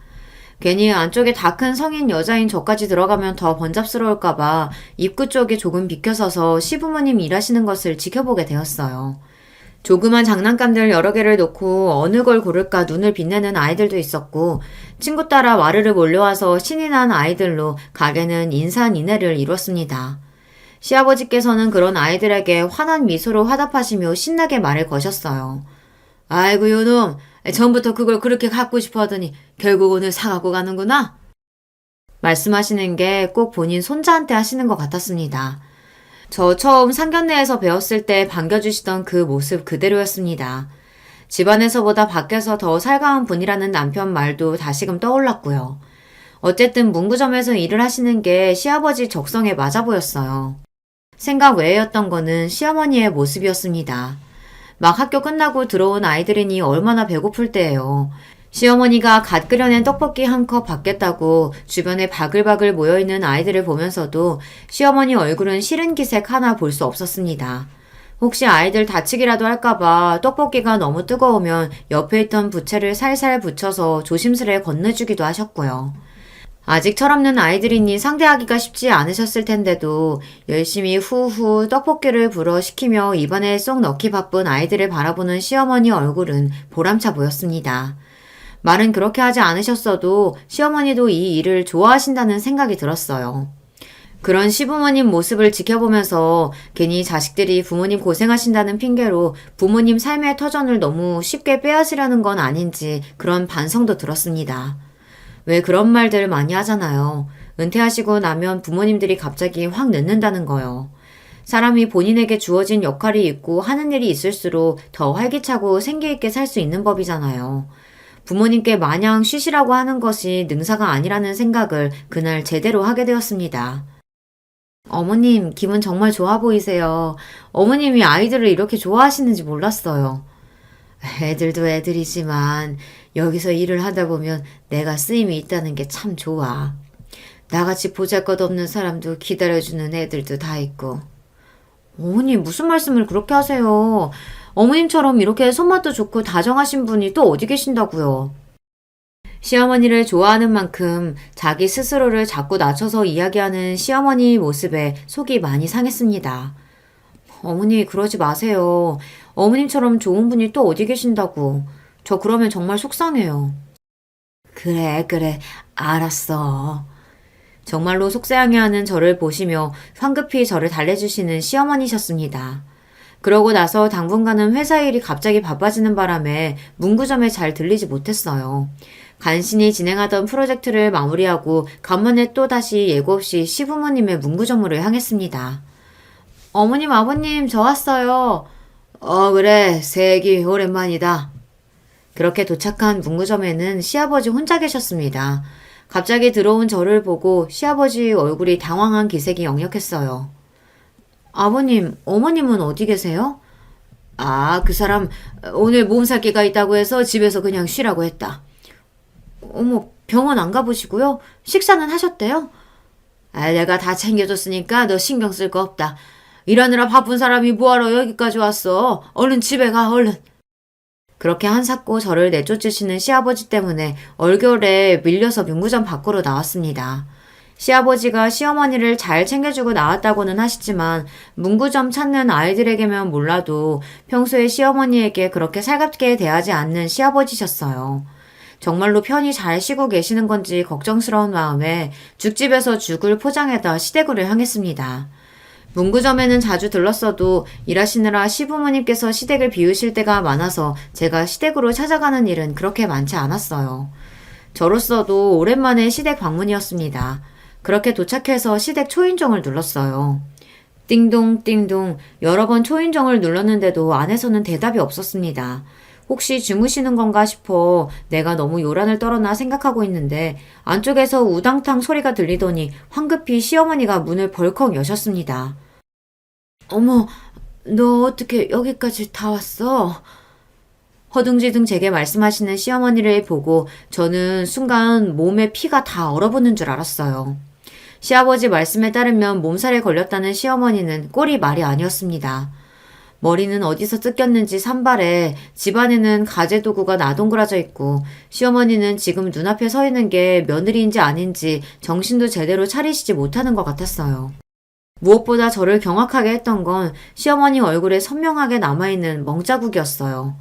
괜히 안쪽에 다 큰 성인 여자인 저까지 들어가면 더 번잡스러울까봐 입구 쪽에 조금 비켜서서 시부모님 일하시는 것을 지켜보게 되었어요. 조그만 장난감들 여러 개를 놓고 어느 걸 고를까 눈을 빛내는 아이들도 있었고 친구 따라 와르르 몰려와서 신이 난 아이들로 가게는 인산인해를 이뤘습니다. 시아버지께서는 그런 아이들에게 환한 미소로 화답하시며 신나게 말을 거셨어요. 아이고 요놈, 전부터 그걸 그렇게 갖고 싶어 하더니 결국 오늘 사갖고 가는구나? 말씀하시는 게 꼭 본인 손자한테 하시는 것 같았습니다. 저 처음 상견례에서 배웠을 때 반겨주시던 그 모습 그대로였습니다. 집안에서보다 밖에서 더 살가운 분이라는 남편 말도 다시금 떠올랐고요. 어쨌든 문구점에서 일을 하시는 게 시아버지 적성에 맞아 보였어요. 생각 외였던 거는 시어머니의 모습이었습니다. 막 학교 끝나고 들어온 아이들이니 얼마나 배고플 때예요. 시어머니가 갓 끓여낸 떡볶이 한 컵 받겠다고 주변에 바글바글 모여있는 아이들을 보면서도 시어머니 얼굴은 싫은 기색 하나 볼 수 없었습니다. 혹시 아이들 다치기라도 할까봐 떡볶이가 너무 뜨거우면 옆에 있던 부채를 살살 붙여서 조심스레 건네주기도 하셨고요. 아직 철없는 아이들이니 상대하기가 쉽지 않으셨을 텐데도 열심히 후후 떡볶이를 불어 시키며 입안에 쏙 넣기 바쁜 아이들을 바라보는 시어머니 얼굴은 보람차 보였습니다. 말은 그렇게 하지 않으셨어도 시어머니도 이 일을 좋아하신다는 생각이 들었어요. 그런 시부모님 모습을 지켜보면서 괜히 자식들이 부모님 고생하신다는 핑계로 부모님 삶의 터전을 너무 쉽게 빼앗으려는 건 아닌지 그런 반성도 들었습니다. 왜 그런 말들 많이 하잖아요. 은퇴하시고 나면 부모님들이 갑자기 확 늦는다는 거요. 사람이 본인에게 주어진 역할이 있고 하는 일이 있을수록 더 활기차고 생기있게 살 수 있는 법이잖아요. 부모님께 마냥 쉬시라고 하는 것이 능사가 아니라는 생각을 그날 제대로 하게 되었습니다. 어머님, 기분 정말 좋아 보이세요. 어머님이 아이들을 이렇게 좋아하시는지 몰랐어요. 애들도 애들이지만 여기서 일을 하다 보면 내가 쓰임이 있다는 게 참 좋아. 나같이 보잘것없는 사람도 기다려주는 애들도 다 있고. 어머님, 무슨 말씀을 그렇게 하세요? 어머님처럼 이렇게 손맛도 좋고 다정하신 분이 또 어디 계신다고요? 시어머니를 좋아하는 만큼 자기 스스로를 자꾸 낮춰서 이야기하는 시어머니 모습에 속이 많이 상했습니다. 어머니, 그러지 마세요. 어머님처럼 좋은 분이 또 어디 계신다고. 저 그러면 정말 속상해요. 그래, 그래. 알았어. 정말로 속상해하는 저를 보시며 황급히 저를 달래주시는 시어머니셨습니다. 그러고 나서 당분간은 회사 일이 갑자기 바빠지는 바람에 문구점에 잘 들리지 못했어요. 간신히 진행하던 프로젝트를 마무리하고 간만에 또다시 예고 없이 시부모님의 문구점으로 향했습니다. 어머님, 아버님, 저 왔어요. 그래, 세기 오랜만이다. 그렇게 도착한 문구점에는 시아버지 혼자 계셨습니다. 갑자기 들어온 저를 보고 시아버지 얼굴이 당황한 기색이 역력했어요. 아버님, 어머님은 어디 계세요? 그 사람 오늘 몸살기가 있다고 해서 집에서 그냥 쉬라고 했다. 어머, 병원 안 가보시고요? 식사는 하셨대요? 내가 다 챙겨줬으니까 너 신경 쓸 거 없다. 일하느라 바쁜 사람이 뭐하러 여기까지 왔어? 얼른 집에 가, 얼른. 그렇게 한사코 저를 내쫓으시는 시아버지 때문에 얼결에 밀려서 문구점 밖으로 나왔습니다. 시아버지가 시어머니를 잘 챙겨주고 나왔다고는 하시지만 문구점 찾는 아이들에게면 몰라도 평소에 시어머니에게 그렇게 살갑게 대하지 않는 시아버지셨어요. 정말로 편히 잘 쉬고 계시는 건지 걱정스러운 마음에 죽집에서 죽을 포장해다 시댁으로 향했습니다. 문구점에는 자주 들렀어도 일하시느라 시부모님께서 시댁을 비우실 때가 많아서 제가 시댁으로 찾아가는 일은 그렇게 많지 않았어요. 저로서도 오랜만에 시댁 방문이었습니다. 그렇게 도착해서 시댁 초인종을 눌렀어요. 띵동 띵동 여러 번 초인종을 눌렀는데도 안에서는 대답이 없었습니다. 혹시 주무시는 건가 싶어 내가 너무 요란을 떨었나 생각하고 있는데 안쪽에서 우당탕 소리가 들리더니 황급히 시어머니가 문을 벌컥 여셨습니다. 어머, 너 어떻게 여기까지 다 왔어? 허둥지둥 제게 말씀하시는 시어머니를 보고 저는 순간 몸에 피가 다 얼어붙는 줄 알았어요. 시아버지 말씀에 따르면 몸살에 걸렸다는 시어머니는 꼴이 말이 아니었습니다. 머리는 어디서 뜯겼는지 산발에 집안에는 가재도구가 나동그라져 있고 시어머니는 지금 눈앞에 서 있는 게 며느리인지 아닌지 정신도 제대로 차리시지 못하는 것 같았어요. 무엇보다 저를 경악하게 했던 건 시어머니 얼굴에 선명하게 남아있는 멍자국이었어요.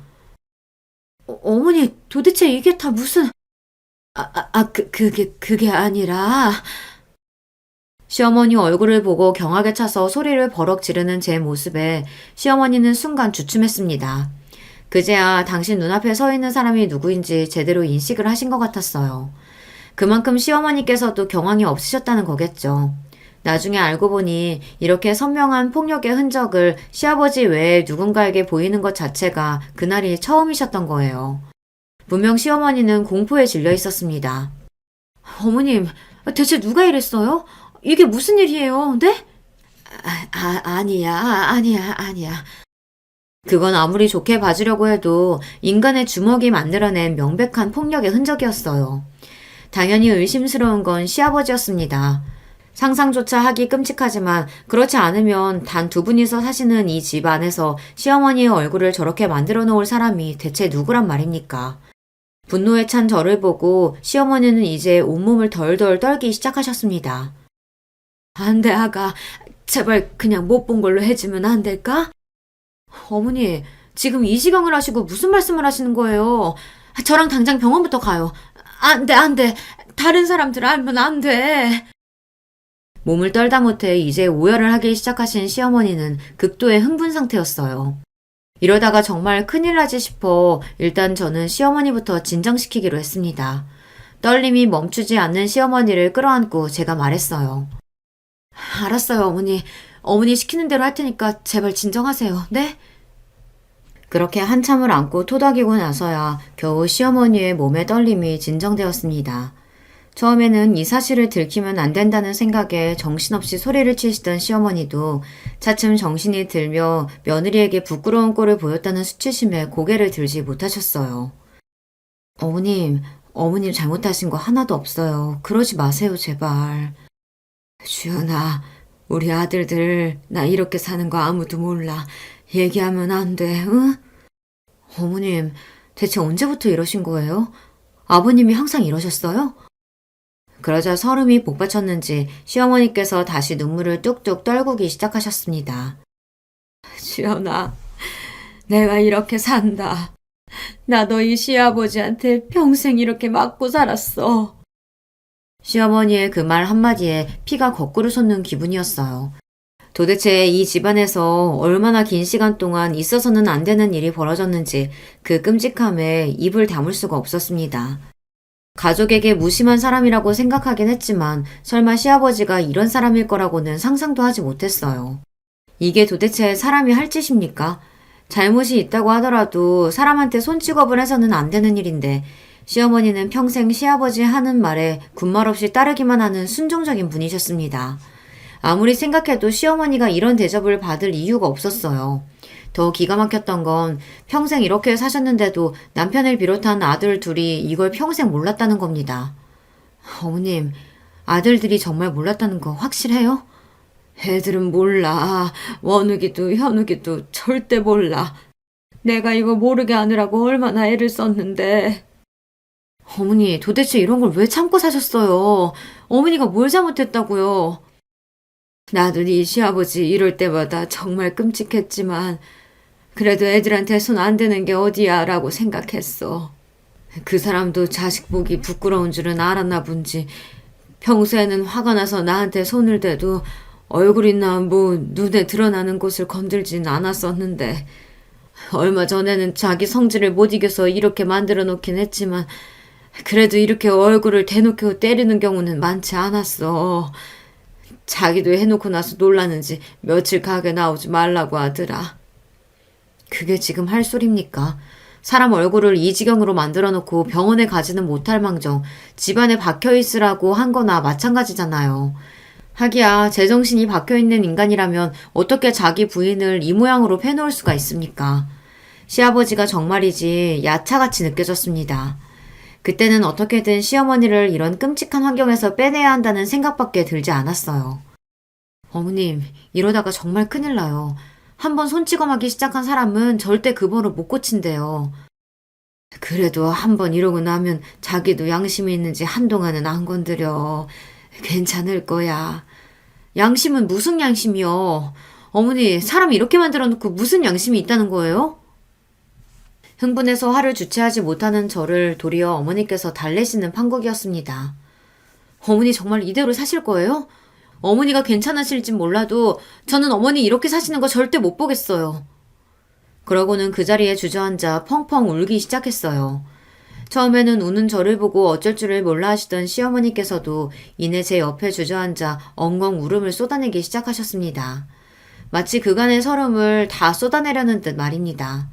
어머니, 도대체 이게 다 무슨... 그게 아니라... 시어머니 얼굴을 보고 경악에 차서 소리를 버럭 지르는 제 모습에 시어머니는 순간 주춤했습니다. 그제야 당신 눈앞에 서 있는 사람이 누구인지 제대로 인식을 하신 것 같았어요. 그만큼 시어머니께서도 경황이 없으셨다는 거겠죠. 나중에 알고 보니 이렇게 선명한 폭력의 흔적을 시아버지 외에 누군가에게 보이는 것 자체가 그날이 처음이셨던 거예요. 분명 시어머니는 공포에 질려 있었습니다. 어머님, 대체 누가 이랬어요? 이게 무슨 일이에요, 네? 아니야. 그건 아무리 좋게 봐주려고 해도 인간의 주먹이 만들어낸 명백한 폭력의 흔적이었어요. 당연히 의심스러운 건 시아버지였습니다. 상상조차 하기 끔찍하지만 그렇지 않으면 단 두 분이서 사시는 이 집 안에서 시어머니의 얼굴을 저렇게 만들어 놓을 사람이 대체 누구란 말입니까? 분노에 찬 저를 보고 시어머니는 이제 온몸을 덜덜 떨기 시작하셨습니다. 안 돼, 아가. 제발 그냥 못 본 걸로 해주면 안 될까? 어머니, 지금 이 시경을 하시고 무슨 말씀을 하시는 거예요? 저랑 당장 병원부터 가요. 안 돼. 다른 사람들 알면 안 돼. 몸을 떨다 못해 이제 오열을 하기 시작하신 시어머니는 극도의 흥분 상태였어요. 이러다가 정말 큰일 나지 싶어 일단 저는 시어머니부터 진정시키기로 했습니다. 떨림이 멈추지 않는 시어머니를 끌어안고 제가 말했어요. 알았어요, 어머니. 어머니 시키는 대로 할 테니까 제발 진정하세요. 네? 그렇게 한참을 안고 토닥이고 나서야 겨우 시어머니의 몸의 떨림이 진정되었습니다. 처음에는 이 사실을 들키면 안 된다는 생각에 정신없이 소리를 치시던 시어머니도 차츰 정신이 들며 며느리에게 부끄러운 꼴을 보였다는 수치심에 고개를 들지 못하셨어요. 어머님 잘못하신 거 하나도 없어요. 그러지 마세요, 제발. 주연아, 우리 아들들 나 이렇게 사는 거 아무도 몰라. 얘기하면 안 돼, 응? 어머님, 대체 언제부터 이러신 거예요? 아버님이 항상 이러셨어요? 그러자 설움이 복받쳤는지 시어머니께서 다시 눈물을 뚝뚝 떨구기 시작하셨습니다. 주연아, 내가 이렇게 산다. 나 너희 시아버지한테 평생 이렇게 맞고 살았어. 시어머니의 그 말 한마디에 피가 거꾸로 솟는 기분이었어요. 도대체 이 집안에서 얼마나 긴 시간 동안 있어서는 안 되는 일이 벌어졌는지 그 끔찍함에 입을 다물 수가 없었습니다. 가족에게 무심한 사람이라고 생각하긴 했지만 설마 시아버지가 이런 사람일 거라고는 상상도 하지 못했어요. 이게 도대체 사람이 할 짓입니까? 잘못이 있다고 하더라도 사람한테 손찌검을 해서는 안 되는 일인데 시어머니는 평생 시아버지 하는 말에 군말 없이 따르기만 하는 순종적인 분이셨습니다. 아무리 생각해도 시어머니가 이런 대접을 받을 이유가 없었어요. 더 기가 막혔던 건 평생 이렇게 사셨는데도 남편을 비롯한 아들 둘이 이걸 평생 몰랐다는 겁니다. 어머님, 아들들이 정말 몰랐다는 거 확실해요? 애들은 몰라. 원욱이도 현욱이도 절대 몰라. 내가 이거 모르게 하느라고 얼마나 애를 썼는데. 어머니, 도대체 이런 걸 왜 참고 사셨어요? 어머니가 뭘 잘못했다고요? 나도 네 시아버지 이럴 때마다 정말 끔찍했지만 그래도 애들한테 손 안 대는 게 어디야 라고 생각했어. 그 사람도 자식 보기 부끄러운 줄은 알았나 본지 평소에는 화가 나서 나한테 손을 대도 얼굴이나 눈에 드러나는 곳을 건들진 않았었는데 얼마 전에는 자기 성질을 못 이겨서 이렇게 만들어 놓긴 했지만 그래도 이렇게 얼굴을 대놓고 때리는 경우는 많지 않았어. 자기도 해놓고 나서 놀라는지 며칠 가게 나오지 말라고 하더라. 그게 지금 할 소리입니까? 사람 얼굴을 이 지경으로 만들어 놓고 병원에 가지는 못할 망정 집안에 박혀있으라고 한 거나 마찬가지잖아요. 하기야 제정신이 박혀있는 인간이라면 어떻게 자기 부인을 이 모양으로 패놓을 수가 있습니까? 시아버지가 정말이지 야차같이 느껴졌습니다. 그때는 어떻게든 시어머니를 이런 끔찍한 환경에서 빼내야 한다는 생각밖에 들지 않았어요. 어머님, 이러다가 정말 큰일 나요. 한번 손찌검하기 시작한 사람은 절대 그 버릇 못 고친대요. 그래도 한번 이러고 나면 자기도 양심이 있는지 한동안은 안 건드려. 괜찮을 거야. 양심은 무슨 양심이요? 어머니, 사람 이렇게 만들어 놓고 무슨 양심이 있다는 거예요? 흥분해서 화를 주체하지 못하는 저를 도리어 어머니께서 달래시는 판국이었습니다. 어머니 정말 이대로 사실 거예요? 어머니가 괜찮으실진 몰라도 저는 어머니 이렇게 사시는 거 절대 못 보겠어요. 그러고는 그 자리에 주저앉아 펑펑 울기 시작했어요. 처음에는 우는 저를 보고 어쩔 줄을 몰라 하시던 시어머니께서도 이내 제 옆에 주저앉아 엉엉 울음을 쏟아내기 시작하셨습니다. 마치 그간의 서름을 다 쏟아내려는 듯 말입니다.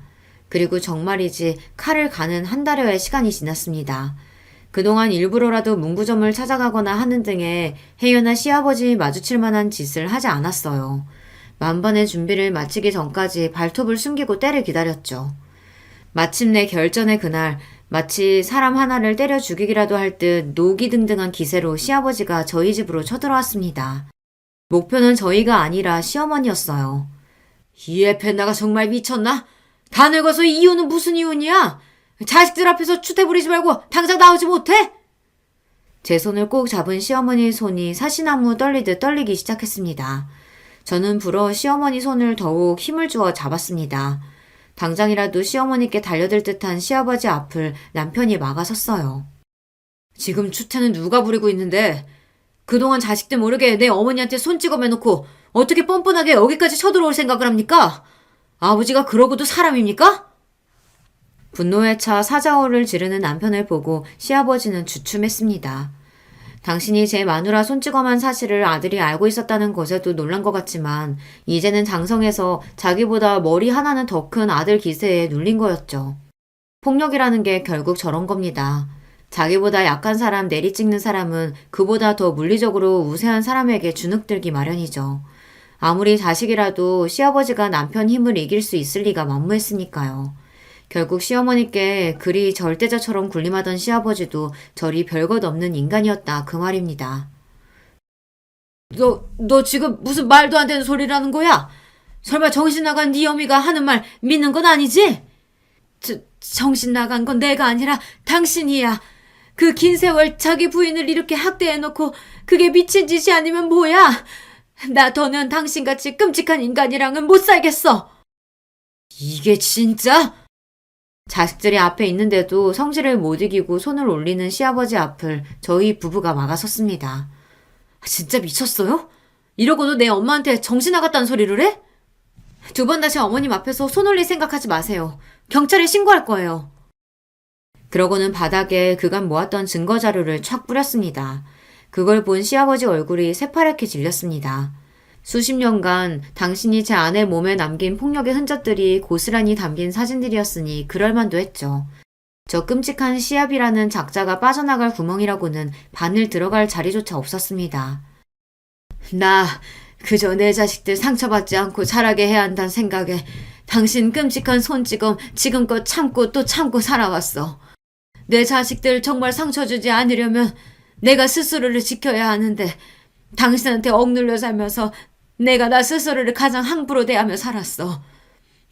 그리고 정말이지 칼을 가는 한 달여의 시간이 지났습니다. 그동안 일부러라도 문구점을 찾아가거나 하는 등의 혜연아 시아버지 마주칠 만한 짓을 하지 않았어요. 만반의 준비를 마치기 전까지 발톱을 숨기고 때를 기다렸죠. 마침내 결전의 그날 마치 사람 하나를 때려 죽이기라도 할 듯 노기등등한 기세로 시아버지가 저희 집으로 쳐들어왔습니다. 목표는 저희가 아니라 시어머니였어요. 이 에페나가 정말 미쳤나? 다 늙어서 이유는 무슨 이유냐? 자식들 앞에서 추태 부리지 말고 당장 나오지 못해? 제 손을 꼭 잡은 시어머니의 손이 사시나무 떨리듯 떨리기 시작했습니다. 저는 불어 시어머니 손을 더욱 힘을 주어 잡았습니다. 당장이라도 시어머니께 달려들 듯한 시아버지 앞을 남편이 막아섰어요. 지금 추태는 누가 부리고 있는데 그동안 자식들 모르게 내 어머니한테 손 찍어매놓고 어떻게 뻔뻔하게 여기까지 쳐들어올 생각을 합니까? 아버지가 그러고도 사람입니까? 분노에 차 사자어를 지르는 남편을 보고 시아버지는 주춤했습니다. 당신이 제 마누라 손찌검한 사실을 아들이 알고 있었다는 것에도 놀란 것 같지만 이제는 장성해서 자기보다 머리 하나는 더 큰 아들 기세에 눌린 거였죠. 폭력이라는 게 결국 저런 겁니다. 자기보다 약한 사람 내리찍는 사람은 그보다 더 물리적으로 우세한 사람에게 주눅들기 마련이죠. 아무리 자식이라도 시아버지가 남편 힘을 이길 수 있을 리가 만무했으니까요. 결국 시어머니께 그리 절대자처럼 군림하던 시아버지도 저리 별것 없는 인간이었다 그 말입니다. 너 지금 무슨 말도 안 되는 소리라는 거야? 설마 정신 나간 네 어미가 하는 말 믿는 건 아니지? 정신 나간 건 내가 아니라 당신이야. 그 긴 세월 자기 부인을 이렇게 학대해놓고 그게 미친 짓이 아니면 뭐야? 나 더는 당신같이 끔찍한 인간이랑은 못 살겠어. 이게 진짜? 자식들이 앞에 있는데도 성질을 못 이기고 손을 올리는 시아버지 앞을 저희 부부가 막아섰습니다. 진짜 미쳤어요? 이러고도 내 엄마한테 정신 나갔다는 소리를 해? 두 번 다시 어머님 앞에서 손 올릴 생각하지 마세요. 경찰에 신고할 거예요. 그러고는 바닥에 그간 모았던 증거 자료를 촥 뿌렸습니다. 그걸 본 시아버지 얼굴이 새파랗게 질렸습니다. 수십 년간 당신이 제 아내 몸에 남긴 폭력의 흔적들이 고스란히 담긴 사진들이었으니 그럴만도 했죠. 저 끔찍한 시압이라는 작자가 빠져나갈 구멍이라고는 바늘 들어갈 자리조차 없었습니다. 나 그저 내 자식들 상처받지 않고 자라게 해야 한다는 생각에 당신 끔찍한 손찌검 지금껏 참고 또 참고 살아왔어. 내 자식들 정말 상처 주지 않으려면 내가 스스로를 지켜야 하는데 당신한테 억눌려 살면서 내가 나 스스로를 가장 함부로 대하며 살았어.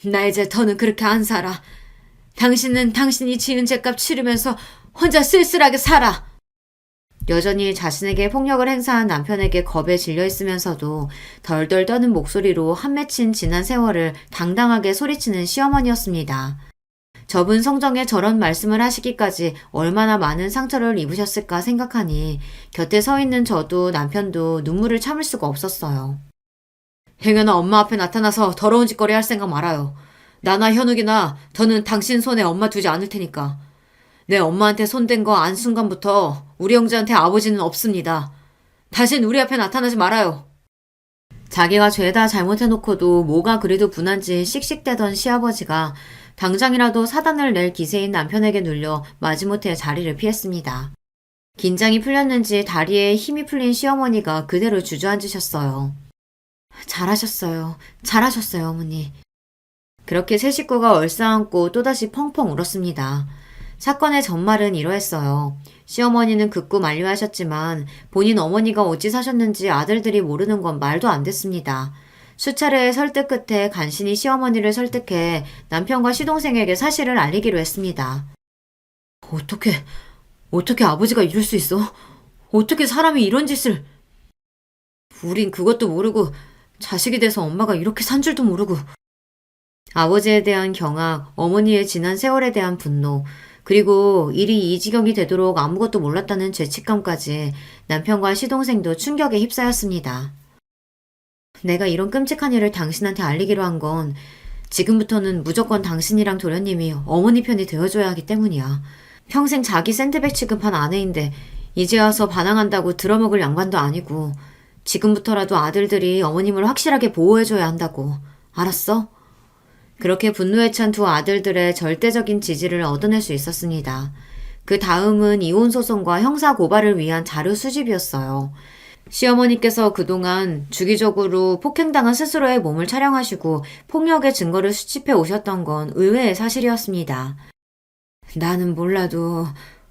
나 이제 더는 그렇게 안 살아. 당신은 당신이 지은 죄값 치르면서 혼자 쓸쓸하게 살아. 여전히 자신에게 폭력을 행사한 남편에게 겁에 질려 있으면서도 덜덜 떠는 목소리로 한 맺힌 지난 세월을 당당하게 소리치는 시어머니였습니다. 접은 성정에 저런 말씀을 하시기까지 얼마나 많은 상처를 입으셨을까 생각하니 곁에 서 있는 저도 남편도 눈물을 참을 수가 없었어요. 행여나 엄마 앞에 나타나서 더러운 짓거리 할 생각 말아요. 나나 현욱이나 더는 당신 손에 엄마 두지 않을 테니까. 내 엄마한테 손댄 거 안 순간부터 우리 형제한테 아버지는 없습니다. 다신 우리 앞에 나타나지 말아요. 자기가 죄다 잘못해놓고도 뭐가 그리도 분한지 씩씩대던 시아버지가 당장이라도 사단을 낼 기세인 남편에게 눌려 마지못해 자리를 피했습니다. 긴장이 풀렸는지 다리에 힘이 풀린 시어머니가 그대로 주저앉으셨어요. 잘하셨어요. 잘하셨어요, 어머니. 그렇게 세 식구가 얼싸안고 또다시 펑펑 울었습니다. 사건의 전말은 이러했어요. 시어머니는 극구 만류하셨지만 본인 어머니가 어찌 사셨는지 아들들이 모르는 건 말도 안 됐습니다. 수차례의 설득 끝에 간신히 시어머니를 설득해 남편과 시동생에게 사실을 알리기로 했습니다. 어떻게 아버지가 이럴 수 있어? 어떻게 사람이 이런 짓을... 우린 그것도 모르고 자식이 돼서 엄마가 이렇게 산 줄도 모르고. 아버지에 대한 경악, 어머니의 지난 세월에 대한 분노, 그리고 일이 이 지경이 되도록 아무것도 몰랐다는 죄책감까지 남편과 시동생도 충격에 휩싸였습니다. 내가 이런 끔찍한 일을 당신한테 알리기로 한 건 지금부터는 무조건 당신이랑 도련님이 어머니 편이 되어줘야 하기 때문이야. 평생 자기 샌드백 취급한 아내인데 이제 와서 반항한다고 들어먹을 양반도 아니고 지금부터라도 아들들이 어머님을 확실하게 보호해줘야 한다고. 알았어? 그렇게 분노에 찬 두 아들들의 절대적인 지지를 얻어낼 수 있었습니다. 그 다음은 이혼 소송과 형사 고발을 위한 자료 수집이었어요. 시어머니께서 그동안 주기적으로 폭행당한 스스로의 몸을 촬영하시고 폭력의 증거를 수집해 오셨던 건 의외의 사실이었습니다. 나는 몰라도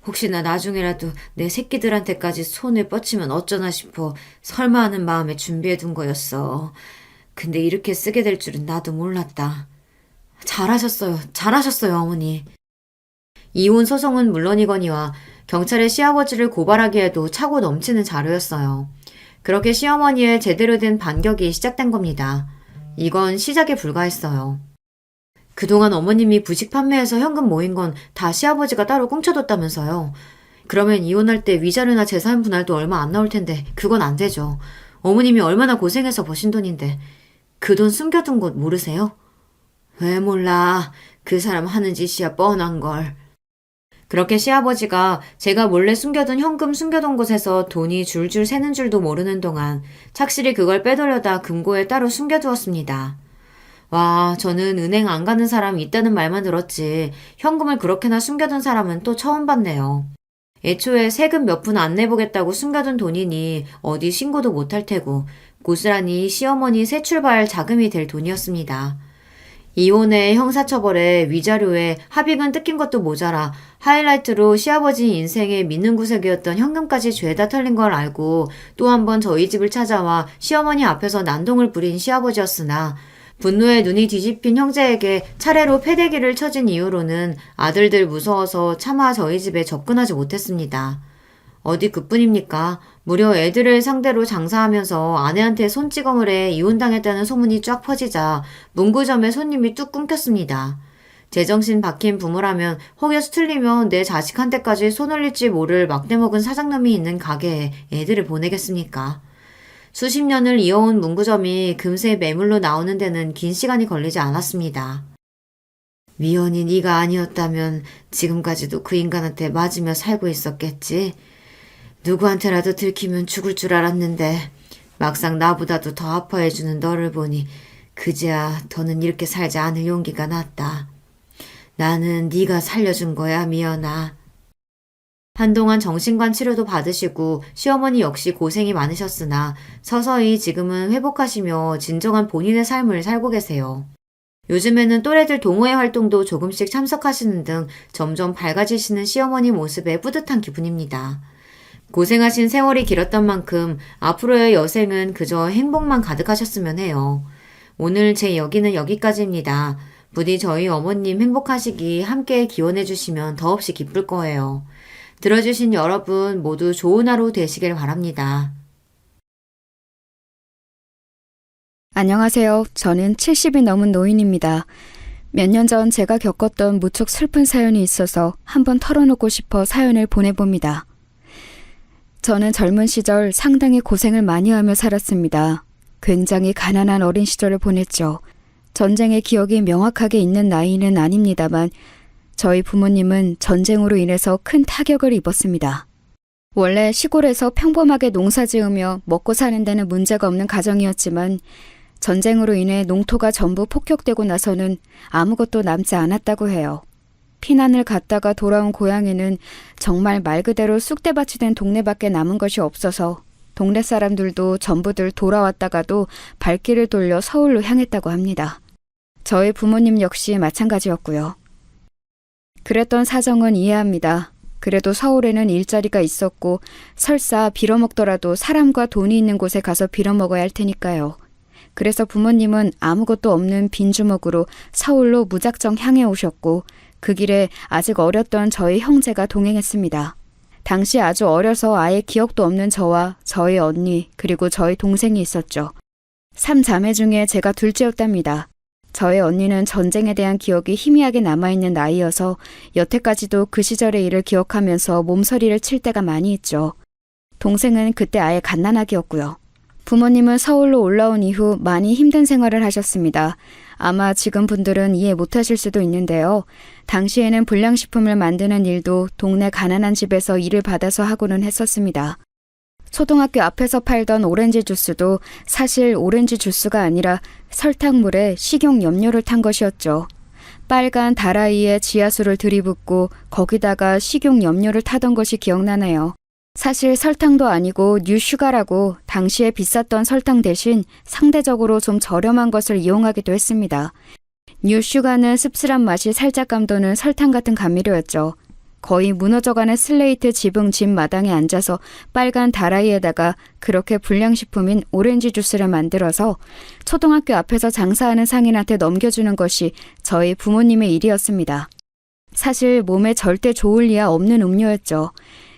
혹시나 나중에라도 내 새끼들한테까지 손을 뻗치면 어쩌나 싶어 설마 하는 마음에 준비해둔 거였어. 근데 이렇게 쓰게 될 줄은 나도 몰랐다. 잘하셨어요, 어머니. 이혼 소송은 물론이거니와 경찰에 시아버지를 고발하기에도 차고 넘치는 자료였어요. 그렇게 시어머니의 제대로 된 반격이 시작된 겁니다. 이건 시작에 불과했어요. 그동안 어머님이 부식 판매해서 현금 모인 건 다 시아버지가 따로 꽁쳐뒀다면서요. 그러면 이혼할 때 위자료나 재산 분할도 얼마 안 나올 텐데 그건 안 되죠. 어머님이 얼마나 고생해서 버신 돈인데 그 돈 숨겨둔 곳 모르세요? 왜 몰라. 그 사람 하는 짓이야 뻔한 걸. 그렇게 시아버지가 제가 몰래 숨겨둔 현금 숨겨둔 곳에서 돈이 줄줄 새는 줄도 모르는 동안 착실히 그걸 빼돌려다 금고에 따로 숨겨두었습니다. 와, 저는 은행 안 가는 사람 있다는 말만 들었지 현금을 그렇게나 숨겨둔 사람은 또 처음 봤네요. 애초에 세금 몇 푼 안 내보겠다고 숨겨둔 돈이니 어디 신고도 못할 테고 고스란히 시어머니 새 출발 자금이 될 돈이었습니다. 이혼에 형사처벌에 위자료에 합의금 뜯긴 것도 모자라 하이라이트로 시아버지 인생의 믿는 구석이었던 현금까지 죄다 털린 걸 알고 또 한 번 저희 집을 찾아와 시어머니 앞에서 난동을 부린 시아버지였으나 분노에 눈이 뒤집힌 형제에게 차례로 패대기를 쳐진 이후로는 아들들 무서워서 차마 저희 집에 접근하지 못했습니다. 어디 그뿐입니까? 무려 애들을 상대로 장사하면서 아내한테 손찌검을 해 이혼당했다는 소문이 쫙 퍼지자 문구점에 손님이 뚝 끊겼습니다. 제정신 박힌 부모라면 혹여서 틀리면 내 자식한테까지 손 올릴지 모를 막대먹은 사장놈이 있는 가게에 애들을 보내겠습니까? 수십 년을 이어온 문구점이 금세 매물로 나오는 데는 긴 시간이 걸리지 않았습니다. 미연이 네가 아니었다면 지금까지도 그 인간한테 맞으며 살고 있었겠지. 누구한테라도 들키면 죽을 줄 알았는데 막상 나보다도 더 아파해주는 너를 보니 그제야 더는 이렇게 살지 않을 용기가 났다. 나는 네가 살려준 거야, 미연아. 한동안 정신관 치료도 받으시고 시어머니 역시 고생이 많으셨으나 서서히 지금은 회복하시며 진정한 본인의 삶을 살고 계세요. 요즘에는 또래들 동호회 활동도 조금씩 참석하시는 등 점점 밝아지시는 시어머니 모습에 뿌듯한 기분입니다. 고생하신 세월이 길었던 만큼 앞으로의 여생은 그저 행복만 가득하셨으면 해요. 오늘 제 여기는 여기까지입니다. 부디 저희 어머님 행복하시기 함께 기원해 주시면 더없이 기쁠 거예요. 들어주신 여러분 모두 좋은 하루 되시길 바랍니다. 안녕하세요. 저는 70이 넘은 노인입니다. 몇 년 전 제가 겪었던 무척 슬픈 사연이 있어서 한번 털어놓고 싶어 사연을 보내봅니다. 저는 젊은 시절 상당히 고생을 많이 하며 살았습니다. 굉장히 가난한 어린 시절을 보냈죠. 전쟁의 기억이 명확하게 있는 나이는 아닙니다만 저희 부모님은 전쟁으로 인해서 큰 타격을 입었습니다. 원래 시골에서 평범하게 농사 지으며 먹고 사는 데는 문제가 없는 가정이었지만 전쟁으로 인해 농토가 전부 폭격되고 나서는 아무것도 남지 않았다고 해요. 피난을 갔다가 돌아온 고향에는 정말 말 그대로 쑥대밭이 된 동네밖에 남은 것이 없어서 동네 사람들도 전부들 돌아왔다가도 발길을 돌려 서울로 향했다고 합니다. 저희 부모님 역시 마찬가지였고요. 그랬던 사정은 이해합니다. 그래도 서울에는 일자리가 있었고 설사 빌어먹더라도 사람과 돈이 있는 곳에 가서 빌어먹어야 할 테니까요. 그래서 부모님은 아무것도 없는 빈주먹으로 서울로 무작정 향해 오셨고 그 길에 아직 어렸던 저희 형제가 동행했습니다. 당시 아주 어려서 아예 기억도 없는 저와 저희 언니 그리고 저희 동생이 있었죠. 3자매 중에 제가 둘째였답니다. 저희 언니는 전쟁에 대한 기억이 희미하게 남아있는 나이여서 여태까지도 그 시절의 일을 기억하면서 몸서리를 칠 때가 많이 있죠. 동생은 그때 아예 갓난아기였고요. 부모님은 서울로 올라온 이후 많이 힘든 생활을 하셨습니다. 아마 지금 분들은 이해 못하실 수도 있는데요. 당시에는 불량식품을 만드는 일도 동네 가난한 집에서 일을 받아서 하고는 했었습니다. 초등학교 앞에서 팔던 오렌지 주스도 사실 오렌지 주스가 아니라 설탕물에 식용 염료를 탄 것이었죠. 빨간 다라이에 지하수를 들이붓고 거기다가 식용 염료를 타던 것이 기억나네요. 사실 설탕도 아니고 뉴슈가라고 당시에 비쌌던 설탕 대신 상대적으로 좀 저렴한 것을 이용하기도 했습니다. 뉴슈가는 씁쓸한 맛이 살짝 감도는 설탕 같은 감미료였죠. 거의 무너져가는 슬레이트 지붕 집 마당에 앉아서 빨간 다라이에다가 그렇게 불량식품인 오렌지 주스를 만들어서 초등학교 앞에서 장사하는 상인한테 넘겨주는 것이 저희 부모님의 일이었습니다. 사실 몸에 절대 좋을 리야 없는 음료였죠.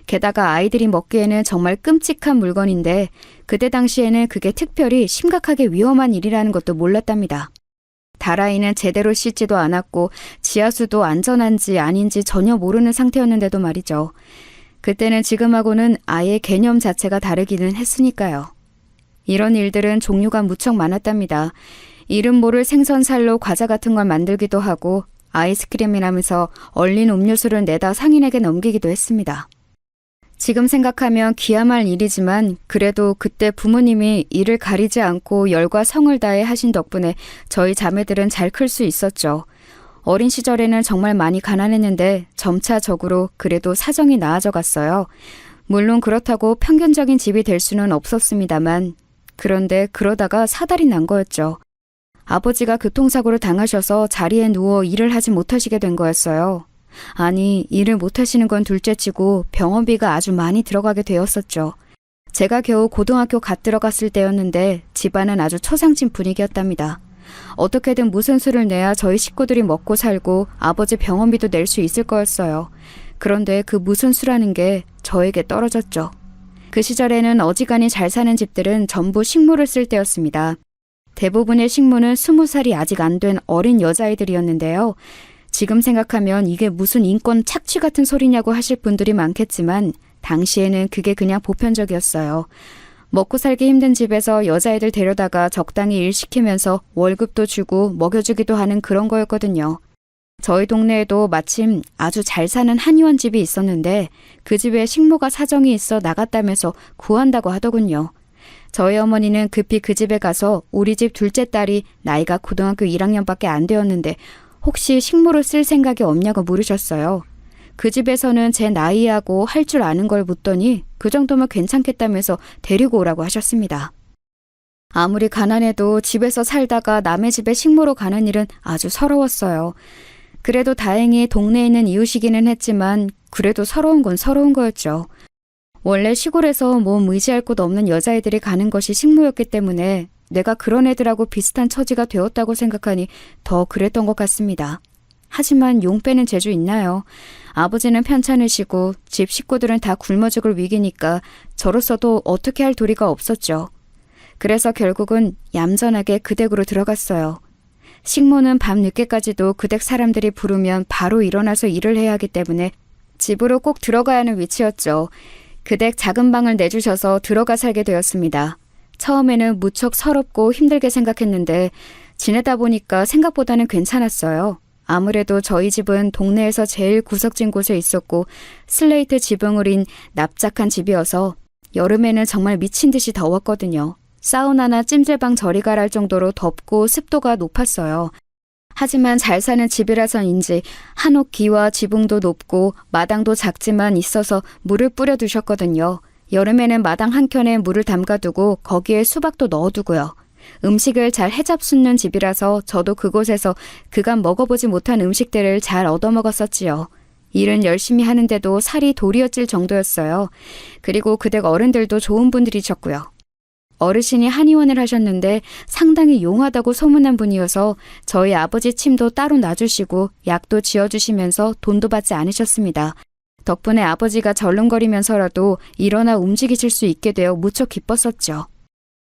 게다가 아이들이 먹기에는 정말 끔찍한 물건인데 그때 당시에는 그게 특별히 심각하게 위험한 일이라는 것도 몰랐답니다. 다라이는 제대로 씻지도 않았고 지하수도 안전한지 아닌지 전혀 모르는 상태였는데도 말이죠. 그때는 지금하고는 아예 개념 자체가 다르기는 했으니까요. 이런 일들은 종류가 무척 많았답니다. 이름 모를 생선살로 과자 같은 걸 만들기도 하고 아이스크림이라면서 얼린 음료수를 내다 상인에게 넘기기도 했습니다. 지금 생각하면 기야말 일이지만 그래도 그때 부모님이 이를 가리지 않고 열과 성을 다해 하신 덕분에 저희 자매들은 잘 클 수 있었죠. 어린 시절에는 정말 많이 가난했는데 점차적으로 그래도 사정이 나아져 갔어요. 물론 그렇다고 평균적인 집이 될 수는 없었습니다만 그런데 그러다가 사달이 난 거였죠. 아버지가 교통사고를 당하셔서 자리에 누워 일을 하지 못하시게 된 거였어요. 아니, 일을 못하시는 건 둘째치고 병원비가 아주 많이 들어가게 되었었죠. 제가 겨우 고등학교 갓 들어갔을 때였는데 집안은 아주 초상집 분위기였답니다. 어떻게든 무슨 수를 내야 저희 식구들이 먹고 살고 아버지 병원비도 낼 수 있을 거였어요. 그런데 그 무슨 수라는 게 저에게 떨어졌죠. 그 시절에는 어지간히 잘 사는 집들은 전부 식모를 쓸 때였습니다. 대부분의 식모는 20살이 아직 안 된 어린 여자아이들이었는데요. 지금 생각하면 이게 무슨 인권 착취 같은 소리냐고 하실 분들이 많겠지만 당시에는 그게 그냥 보편적이었어요. 먹고 살기 힘든 집에서 여자애들 데려다가 적당히 일 시키면서 월급도 주고 먹여주기도 하는 그런 거였거든요. 저희 동네에도 마침 아주 잘 사는 한의원 집이 있었는데 그 집에 식모가 사정이 있어 나갔다면서 구한다고 하더군요. 저희 어머니는 급히 그 집에 가서 우리 집 둘째 딸이 나이가 고등학교 1학년밖에 안 되었는데 혹시 식모를 쓸 생각이 없냐고 물으셨어요. 그 집에서는 제 나이하고 할 줄 아는 걸 묻더니 그 정도면 괜찮겠다면서 데리고 오라고 하셨습니다. 아무리 가난해도 집에서 살다가 남의 집에 식모로 가는 일은 아주 서러웠어요. 그래도 다행히 동네에 있는 이웃이기는 했지만 그래도 서러운 건 서러운 거였죠. 원래 시골에서 몸 의지할 곳 없는 여자애들이 가는 것이 식모였기 때문에 내가 그런 애들하고 비슷한 처지가 되었다고 생각하니 더 그랬던 것 같습니다. 하지만 용 빼는 재주 있나요? 아버지는 편찮으시고 집 식구들은 다 굶어 죽을 위기니까 저로서도 어떻게 할 도리가 없었죠. 그래서 결국은 얌전하게 그 댁으로 들어갔어요. 식모는 밤 늦게까지도 그 댁 사람들이 부르면 바로 일어나서 일을 해야 하기 때문에 집으로 꼭 들어가야 하는 위치였죠. 그 댁 작은 방을 내주셔서 들어가 살게 되었습니다. 처음에는 무척 서럽고 힘들게 생각했는데 지내다 보니까 생각보다는 괜찮았어요. 아무래도 저희 집은 동네에서 제일 구석진 곳에 있었고 슬레이트 지붕을 인 납작한 집이어서 여름에는 정말 미친 듯이 더웠거든요. 사우나나 찜질방 저리 가랄 정도로 덥고 습도가 높았어요. 하지만 잘 사는 집이라서인지 한옥기와 지붕도 높고 마당도 작지만 있어서 물을 뿌려 두셨거든요. 여름에는 마당 한켠에 물을 담가두고 거기에 수박도 넣어두고요. 음식을 잘 해잡수는 집이라서 저도 그곳에서 그간 먹어보지 못한 음식들을 잘 얻어먹었었지요. 일은 열심히 하는데도 살이 도리어질 정도였어요. 그리고 그 댁 어른들도 좋은 분들이셨고요. 어르신이 한의원을 하셨는데 상당히 용하다고 소문난 분이어서 저희 아버지 침도 따로 놔주시고 약도 지어주시면서 돈도 받지 않으셨습니다. 덕분에 아버지가 절름거리면서라도 일어나 움직이실 수 있게 되어 무척 기뻤었죠.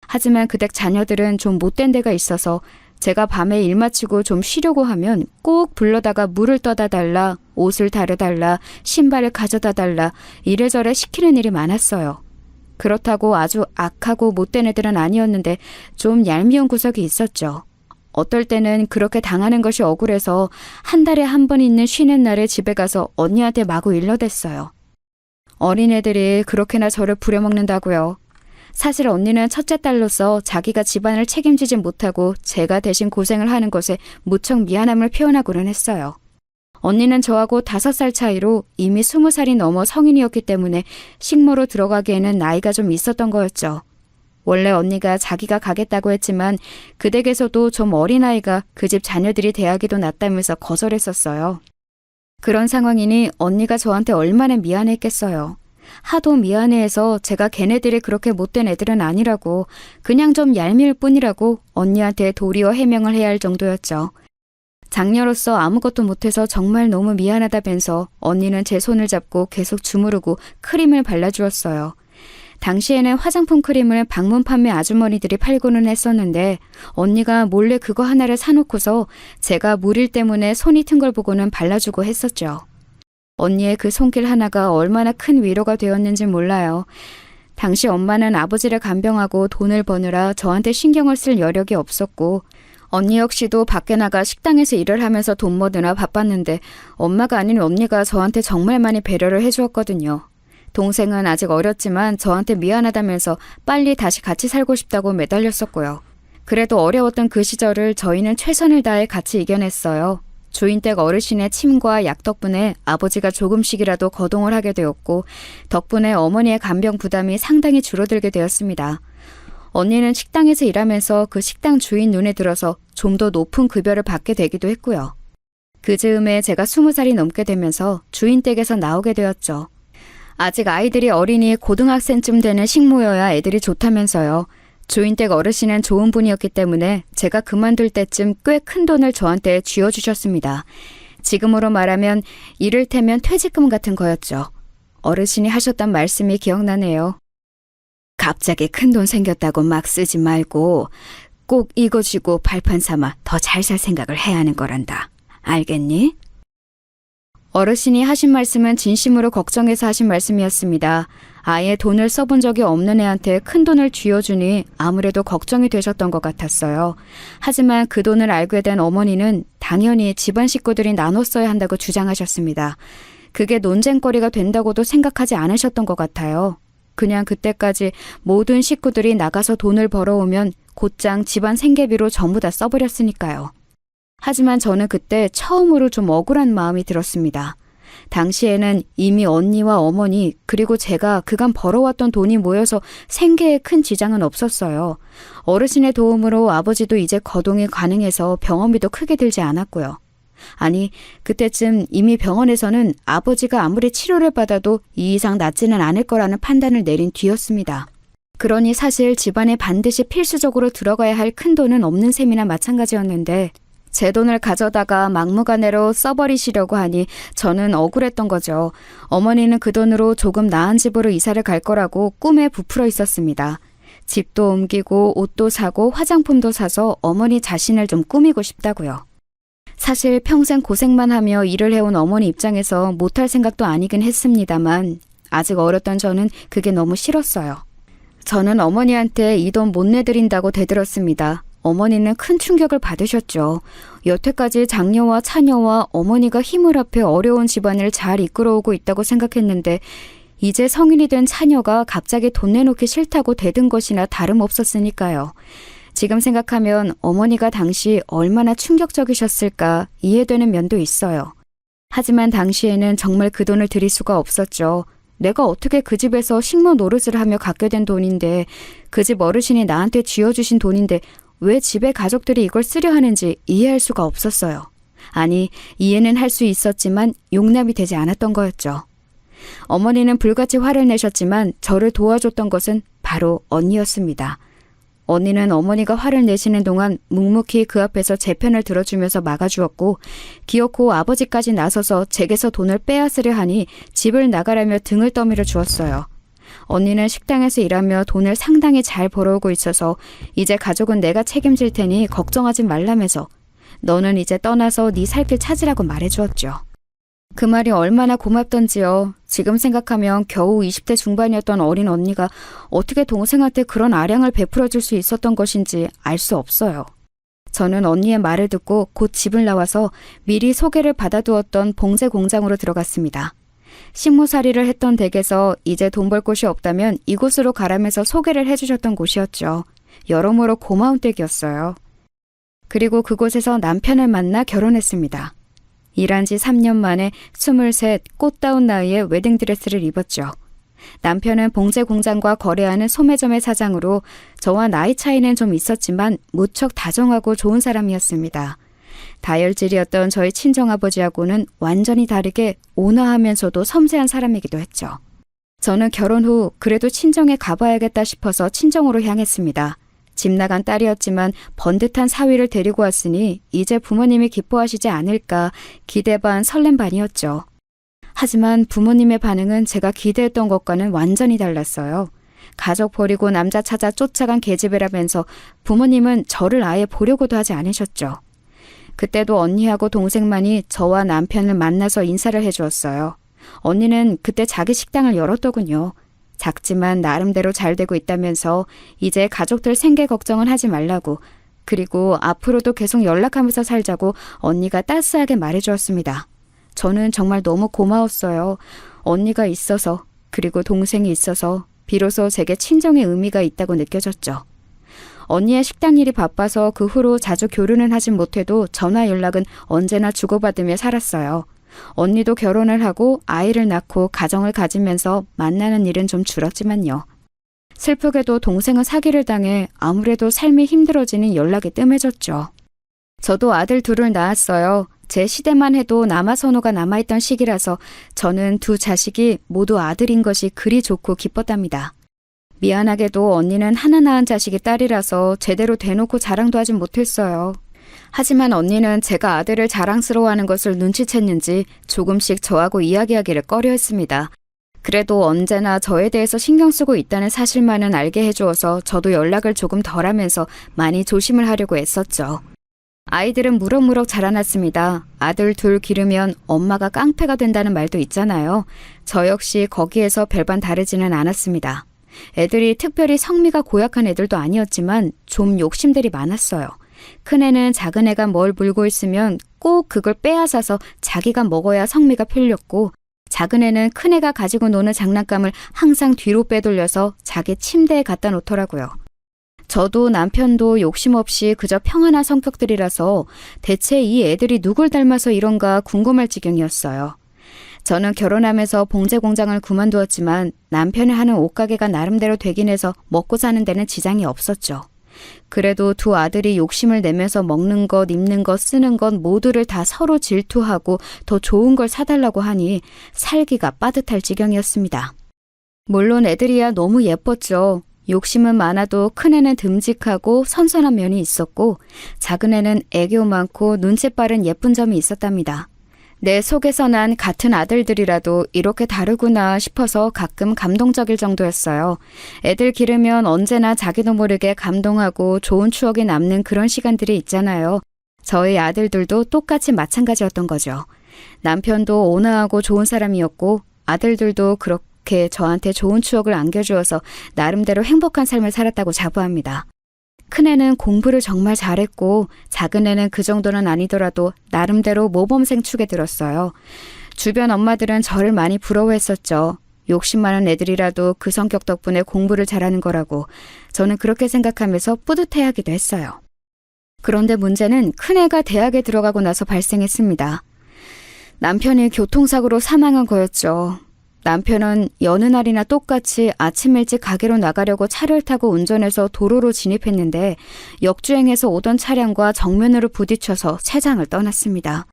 하지만 그 댁 자녀들은 좀 못된 데가 있어서 제가 밤에 일 마치고 좀 쉬려고 하면 꼭 불러다가 물을 떠다 달라, 옷을 다려달라, 신발을 가져다 달라 이래저래 시키는 일이 많았어요. 그렇다고 아주 악하고 못된 애들은 아니었는데 좀 얄미운 구석이 있었죠. 어떨 때는 그렇게 당하는 것이 억울해서 한 달에 한 번 있는 쉬는 날에 집에 가서 언니한테 마구 일러댔어요. 어린애들이 그렇게나 저를 부려먹는다고요. 사실 언니는 첫째 딸로서 자기가 집안을 책임지지 못하고 제가 대신 고생을 하는 것에 무척 미안함을 표현하고는 했어요. 언니는 저하고 5살 차이로 이미 20살이 넘어 성인이었기 때문에 식모로 들어가기에는 나이가 좀 있었던 거였죠. 원래 언니가 자기가 가겠다고 했지만 그 댁에서도 좀 어린아이가 그 집 자녀들이 대하기도 낫다면서 거절했었어요. 그런 상황이니 언니가 저한테 얼마나 미안했겠어요. 하도 미안해해서 제가 걔네들이 그렇게 못된 애들은 아니라고 그냥 좀 얄미울 뿐이라고 언니한테 도리어 해명을 해야 할 정도였죠. 장녀로서 아무것도 못해서 정말 너무 미안하다면서 언니는 제 손을 잡고 계속 주무르고 크림을 발라주었어요. 당시에는 화장품 크림을 방문 판매 아주머니들이 팔고는 했었는데 언니가 몰래 그거 하나를 사놓고서 제가 물일 때문에 손이 튼 걸 보고는 발라주고 했었죠. 언니의 그 손길 하나가 얼마나 큰 위로가 되었는지 몰라요. 당시 엄마는 아버지를 간병하고 돈을 버느라 저한테 신경을 쓸 여력이 없었고 언니 역시도 밖에 나가 식당에서 일을 하면서 돈 버느라 바빴는데 엄마가 아닌 언니가 저한테 정말 많이 배려를 해주었거든요. 동생은 아직 어렸지만 저한테 미안하다면서 빨리 다시 같이 살고 싶다고 매달렸었고요. 그래도 어려웠던 그 시절을 저희는 최선을 다해 같이 이겨냈어요. 주인댁 어르신의 침과 약 덕분에 아버지가 조금씩이라도 거동을 하게 되었고 덕분에 어머니의 간병 부담이 상당히 줄어들게 되었습니다. 언니는 식당에서 일하면서 그 식당 주인 눈에 들어서 좀 더 높은 급여를 받게 되기도 했고요. 그 즈음에 제가 20살이 넘게 되면서 주인 댁에서 나오게 되었죠. 아직 아이들이 어린이 고등학생쯤 되는 식모여야 애들이 좋다면서요. 주인 댁 어르신은 좋은 분이었기 때문에 제가 그만둘 때쯤 꽤 큰 돈을 저한테 쥐어주셨습니다. 지금으로 말하면 이를테면 퇴직금 같은 거였죠. 어르신이 하셨던 말씀이 기억나네요. 갑자기 큰 돈 생겼다고 막 쓰지 말고 꼭 이거 쥐고 발판 삼아 더 잘 살 생각을 해야 하는 거란다. 알겠니? 어르신이 하신 말씀은 진심으로 걱정해서 하신 말씀이었습니다. 아예 돈을 써본 적이 없는 애한테 큰 돈을 쥐어주니 아무래도 걱정이 되셨던 것 같았어요. 하지만 그 돈을 알게 된 어머니는 당연히 집안 식구들이 나눠 써야 한다고 주장하셨습니다. 그게 논쟁거리가 된다고도 생각하지 않으셨던 것 같아요. 그냥 그때까지 모든 식구들이 나가서 돈을 벌어오면 곧장 집안 생계비로 전부 다 써버렸으니까요. 하지만 저는 그때 처음으로 좀 억울한 마음이 들었습니다. 당시에는 이미 언니와 어머니 그리고 제가 그간 벌어왔던 돈이 모여서 생계에 큰 지장은 없었어요. 어르신의 도움으로 아버지도 이제 거동이 가능해서 병원비도 크게 들지 않았고요. 아니, 그때쯤 이미 병원에서는 아버지가 아무리 치료를 받아도 이 이상 낫지는 않을 거라는 판단을 내린 뒤였습니다. 그러니 사실 집안에 반드시 필수적으로 들어가야 할 큰 돈은 없는 셈이나 마찬가지였는데 제 돈을 가져다가 막무가내로 써버리시려고 하니 저는 억울했던 거죠. 어머니는 그 돈으로 조금 나은 집으로 이사를 갈 거라고 꿈에 부풀어 있었습니다. 집도 옮기고 옷도 사고 화장품도 사서 어머니 자신을 좀 꾸미고 싶다고요. 사실 평생 고생만 하며 일을 해온 어머니 입장에서 못할 생각도 아니긴 했습니다만 아직 어렸던 저는 그게 너무 싫었어요. 저는 어머니한테 이 돈 못 내드린다고 대들었습니다. 어머니는 큰 충격을 받으셨죠. 여태까지 장녀와 차녀와 어머니가 힘을 합해 어려운 집안을 잘 이끌어오고 있다고 생각했는데 이제 성인이 된 차녀가 갑자기 돈 내놓기 싫다고 대든 것이나 다름없었으니까요. 지금 생각하면 어머니가 당시 얼마나 충격적이셨을까 이해되는 면도 있어요. 하지만 당시에는 정말 그 돈을 드릴 수가 없었죠. 내가 어떻게 그 집에서 식모 노릇을 하며 갖게 된 돈인데 그 집 어르신이 나한테 쥐어주신 돈인데 왜 집의 가족들이 이걸 쓰려 하는지 이해할 수가 없었어요. 아니, 이해는 할 수 있었지만 용납이 되지 않았던 거였죠. 어머니는 불같이 화를 내셨지만 저를 도와줬던 것은 바로 언니였습니다. 언니는 어머니가 화를 내시는 동안 묵묵히 그 앞에서 제 편을 들어주면서 막아주었고 기어코 아버지까지 나서서 제게서 돈을 빼앗으려 하니 집을 나가라며 등을 떠밀어 주었어요. 언니는 식당에서 일하며 돈을 상당히 잘 벌어오고 있어서 이제 가족은 내가 책임질 테니 걱정하지 말라면서 너는 이제 떠나서 네 살 길 찾으라고 말해주었죠. 그 말이 얼마나 고맙던지요. 지금 생각하면 겨우 20대 중반이었던 어린 언니가 어떻게 동생한테 그런 아량을 베풀어 줄 수 있었던 것인지 알 수 없어요. 저는 언니의 말을 듣고 곧 집을 나와서 미리 소개를 받아두었던 봉제 공장으로 들어갔습니다. 식모살이를 했던 댁에서 이제 돈 벌 곳이 없다면 이곳으로 가라면서 소개를 해주셨던 곳이었죠. 여러모로 고마운 댁이었어요. 그리고 그곳에서 남편을 만나 결혼했습니다. 일한 지 3년 만에 23 꽃다운 나이에 웨딩드레스를 입었죠. 남편은 봉제 공장과 거래하는 소매점의 사장으로 저와 나이 차이는 좀 있었지만 무척 다정하고 좋은 사람이었습니다. 다혈질이었던 저희 친정아버지하고는 완전히 다르게 온화하면서도 섬세한 사람이기도 했죠. 저는 결혼 후 그래도 친정에 가봐야겠다 싶어서 친정으로 향했습니다. 집 나간 딸이었지만 번듯한 사위를 데리고 왔으니 이제 부모님이 기뻐하시지 않을까 기대 반 설렘 반이었죠. 하지만 부모님의 반응은 제가 기대했던 것과는 완전히 달랐어요. 가족 버리고 남자 찾아 쫓아간 계집애라면서 부모님은 저를 아예 보려고도 하지 않으셨죠. 그때도 언니하고 동생만이 저와 남편을 만나서 인사를 해주었어요. 언니는 그때 자기 식당을 열었더군요. 작지만 나름대로 잘 되고 있다면서 이제 가족들 생계 걱정은 하지 말라고 그리고 앞으로도 계속 연락하면서 살자고 언니가 따스하게 말해주었습니다. 저는 정말 너무 고마웠어요. 언니가 있어서 그리고 동생이 있어서 비로소 제게 친정의 의미가 있다고 느껴졌죠. 언니의 식당 일이 바빠서 그 후로 자주 교류는 하진 못해도 전화 연락은 언제나 주고받으며 살았어요. 언니도 결혼을 하고 아이를 낳고 가정을 가지면서 만나는 일은 좀 줄었지만요. 슬프게도 동생은 사기를 당해 아무래도 삶이 힘들어지니 연락이 뜸해졌죠. 저도 아들 둘을 낳았어요. 제 시대만 해도 남아선호가 남아있던 시기라서 저는 두 자식이 모두 아들인 것이 그리 좋고 기뻤답니다. 미안하게도 언니는 하나 낳은 자식이 딸이라서 제대로 대놓고 자랑도 하진 못했어요. 하지만 언니는 제가 아들을 자랑스러워하는 것을 눈치챘는지 조금씩 저하고 이야기하기를 꺼려했습니다. 그래도 언제나 저에 대해서 신경 쓰고 있다는 사실만은 알게 해주어서 저도 연락을 조금 덜 하면서 많이 조심을 하려고 애썼죠. 아이들은 무럭무럭 자라났습니다. 아들 둘 기르면 엄마가 깡패가 된다는 말도 있잖아요. 저 역시 거기에서 별반 다르지는 않았습니다. 애들이 특별히 성미가 고약한 애들도 아니었지만 좀 욕심들이 많았어요. 큰애는 작은애가 뭘 물고 있으면 꼭 그걸 빼앗아서 자기가 먹어야 성미가 풀렸고, 작은애는 큰애가 가지고 노는 장난감을 항상 뒤로 빼돌려서 자기 침대에 갖다 놓더라고요. 저도 남편도 욕심 없이 그저 평안한 성격들이라서 대체 이 애들이 누굴 닮아서 이런가 궁금할 지경이었어요. 저는 결혼하면서 봉제 공장을 그만두었지만 남편이 하는 옷가게가 나름대로 되긴 해서 먹고 사는 데는 지장이 없었죠. 그래도 두 아들이 욕심을 내면서 먹는 것, 입는 것, 쓰는 것 모두를 다 서로 질투하고 더 좋은 걸 사달라고 하니 살기가 빠듯할 지경이었습니다. 물론 애들이야 너무 예뻤죠. 욕심은 많아도 큰애는 듬직하고 선선한 면이 있었고, 작은애는 애교 많고 눈치 빠른 예쁜 점이 있었답니다. 내 속에서 난 같은 아들들이라도 이렇게 다르구나 싶어서 가끔 감동적일 정도였어요. 애들 기르면 언제나 자기도 모르게 감동하고 좋은 추억이 남는 그런 시간들이 있잖아요. 저희 아들들도 똑같이 마찬가지였던 거죠. 남편도 온화하고 좋은 사람이었고 아들들도 그렇게 저한테 좋은 추억을 안겨주어서 나름대로 행복한 삶을 살았다고 자부합니다. 큰애는 공부를 정말 잘했고 작은애는 그 정도는 아니더라도 나름대로 모범생 축에 들었어요. 주변 엄마들은 저를 많이 부러워했었죠. 욕심 많은 애들이라도 그 성격 덕분에 공부를 잘하는 거라고 저는 그렇게 생각하면서 뿌듯해하기도 했어요. 그런데 문제는 큰애가 대학에 들어가고 나서 발생했습니다. 남편이 교통사고로 사망한 거였죠. 남편은 여느 날이나 똑같이 아침 일찍 가게로 나가려고 차를 타고 운전해서 도로로 진입했는데 역주행해서 오던 차량과 정면으로 부딪혀서 세상을 떠났습니다.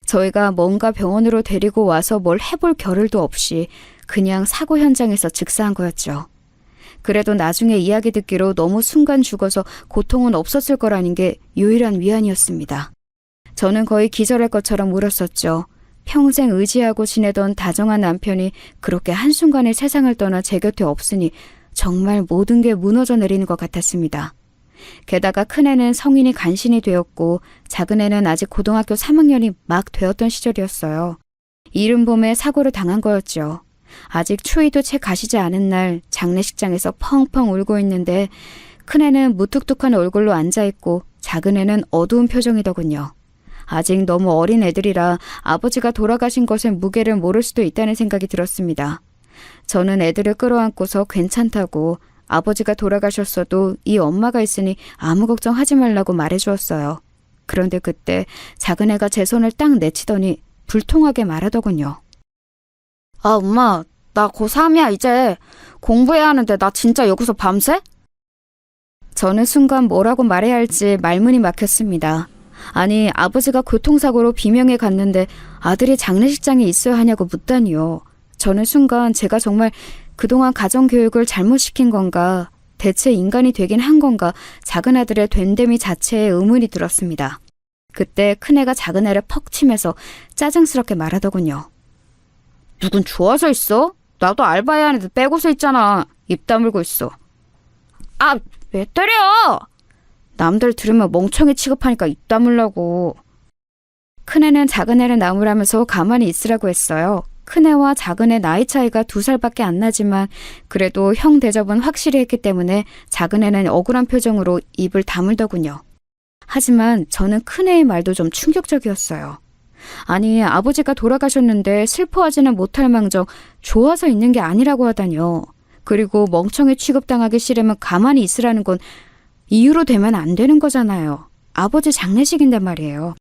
저희가 뭔가 병원으로 데리고 와서 뭘 해볼 겨를도 없이 그냥 사고 현장에서 즉사한 거였죠. 그래도 나중에 이야기 듣기로 너무 순간 죽어서 고통은 없었을 거라는 게 유일한 위안이었습니다. 저는 거의 기절할 것처럼 울었었죠. 평생 의지하고 지내던 다정한 남편이 그렇게 한순간에 세상을 떠나 제 곁에 없으니 정말 모든 게 무너져 내리는 것 같았습니다. 게다가 큰애는 성인이 간신히 되었고 작은애는 아직 고등학교 3학년이 막 되었던 시절이었어요. 이른 봄에 사고를 당한 거였죠. 아직 추위도 채 가시지 않은 날 장례식장에서 펑펑 울고 있는데 큰애는 무뚝뚝한 얼굴로 앉아있고 작은애는 어두운 표정이더군요. 아직 너무 어린 애들이라 아버지가 돌아가신 것의 무게를 모를 수도 있다는 생각이 들었습니다. 저는 애들을 끌어안고서 괜찮다고 아버지가 돌아가셨어도 이 엄마가 있으니 아무 걱정하지 말라고 말해주었어요. 그런데 그때 작은애가 제 손을 딱 내치더니 불통하게 말하더군요. 아 엄마, 나 고3이야 이제. 공부해야 하는데 나 진짜 여기서 밤새? 저는 순간 뭐라고 말해야 할지 말문이 막혔습니다. 아니 아버지가 교통사고로 비명에 갔는데 아들이 장례식장에 있어야 하냐고 묻다니요. 저는 순간 제가 정말 그동안 가정교육을 잘못시킨 건가, 대체 인간이 되긴 한 건가 작은 아들의 된됨이 자체에 의문이 들었습니다. 그때 큰애가 작은애를 퍽 치면서 짜증스럽게 말하더군요. 누군 좋아서 있어? 나도 알바해야 하는데 빼고서 있잖아. 입 다물고 있어. 아, 왜 때려? 남들 들으면 멍청이 취급하니까 입 다물라고. 큰애는 작은애를 나무라면서 가만히 있으라고 했어요. 큰애와 작은애 나이 차이가 2살밖에 안 나지만 그래도 형 대접은 확실히 했기 때문에 작은애는 억울한 표정으로 입을 다물더군요. 하지만 저는 큰애의 말도 좀 충격적이었어요. 아니 아버지가 돌아가셨는데 슬퍼하지는 못할 망정 좋아서 있는 게 아니라고 하다니요. 그리고 멍청이 취급당하기 싫으면 가만히 있으라는 건 이유로 되면 안 되는 거잖아요. 아버지 장례식인데 말이에요.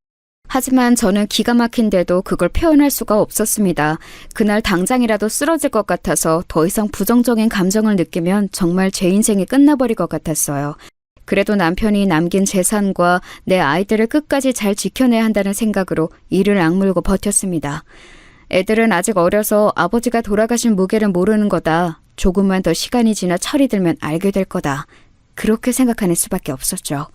하지만 저는 기가 막힌데도 그걸 표현할 수가 없었습니다. 그날 당장이라도 쓰러질 것 같아서 더 이상 부정적인 감정을 느끼면 정말 제 인생이 끝나버릴 것 같았어요. 그래도 남편이 남긴 재산과 내 아이들을 끝까지 잘 지켜내야 한다는 생각으로 이를 악물고 버텼습니다. 애들은 아직 어려서 아버지가 돌아가신 무게를 모르는 거다. 조금만 더 시간이 지나 철이 들면 알게 될 거다. 그렇게 생각하는 수밖에 없었죠.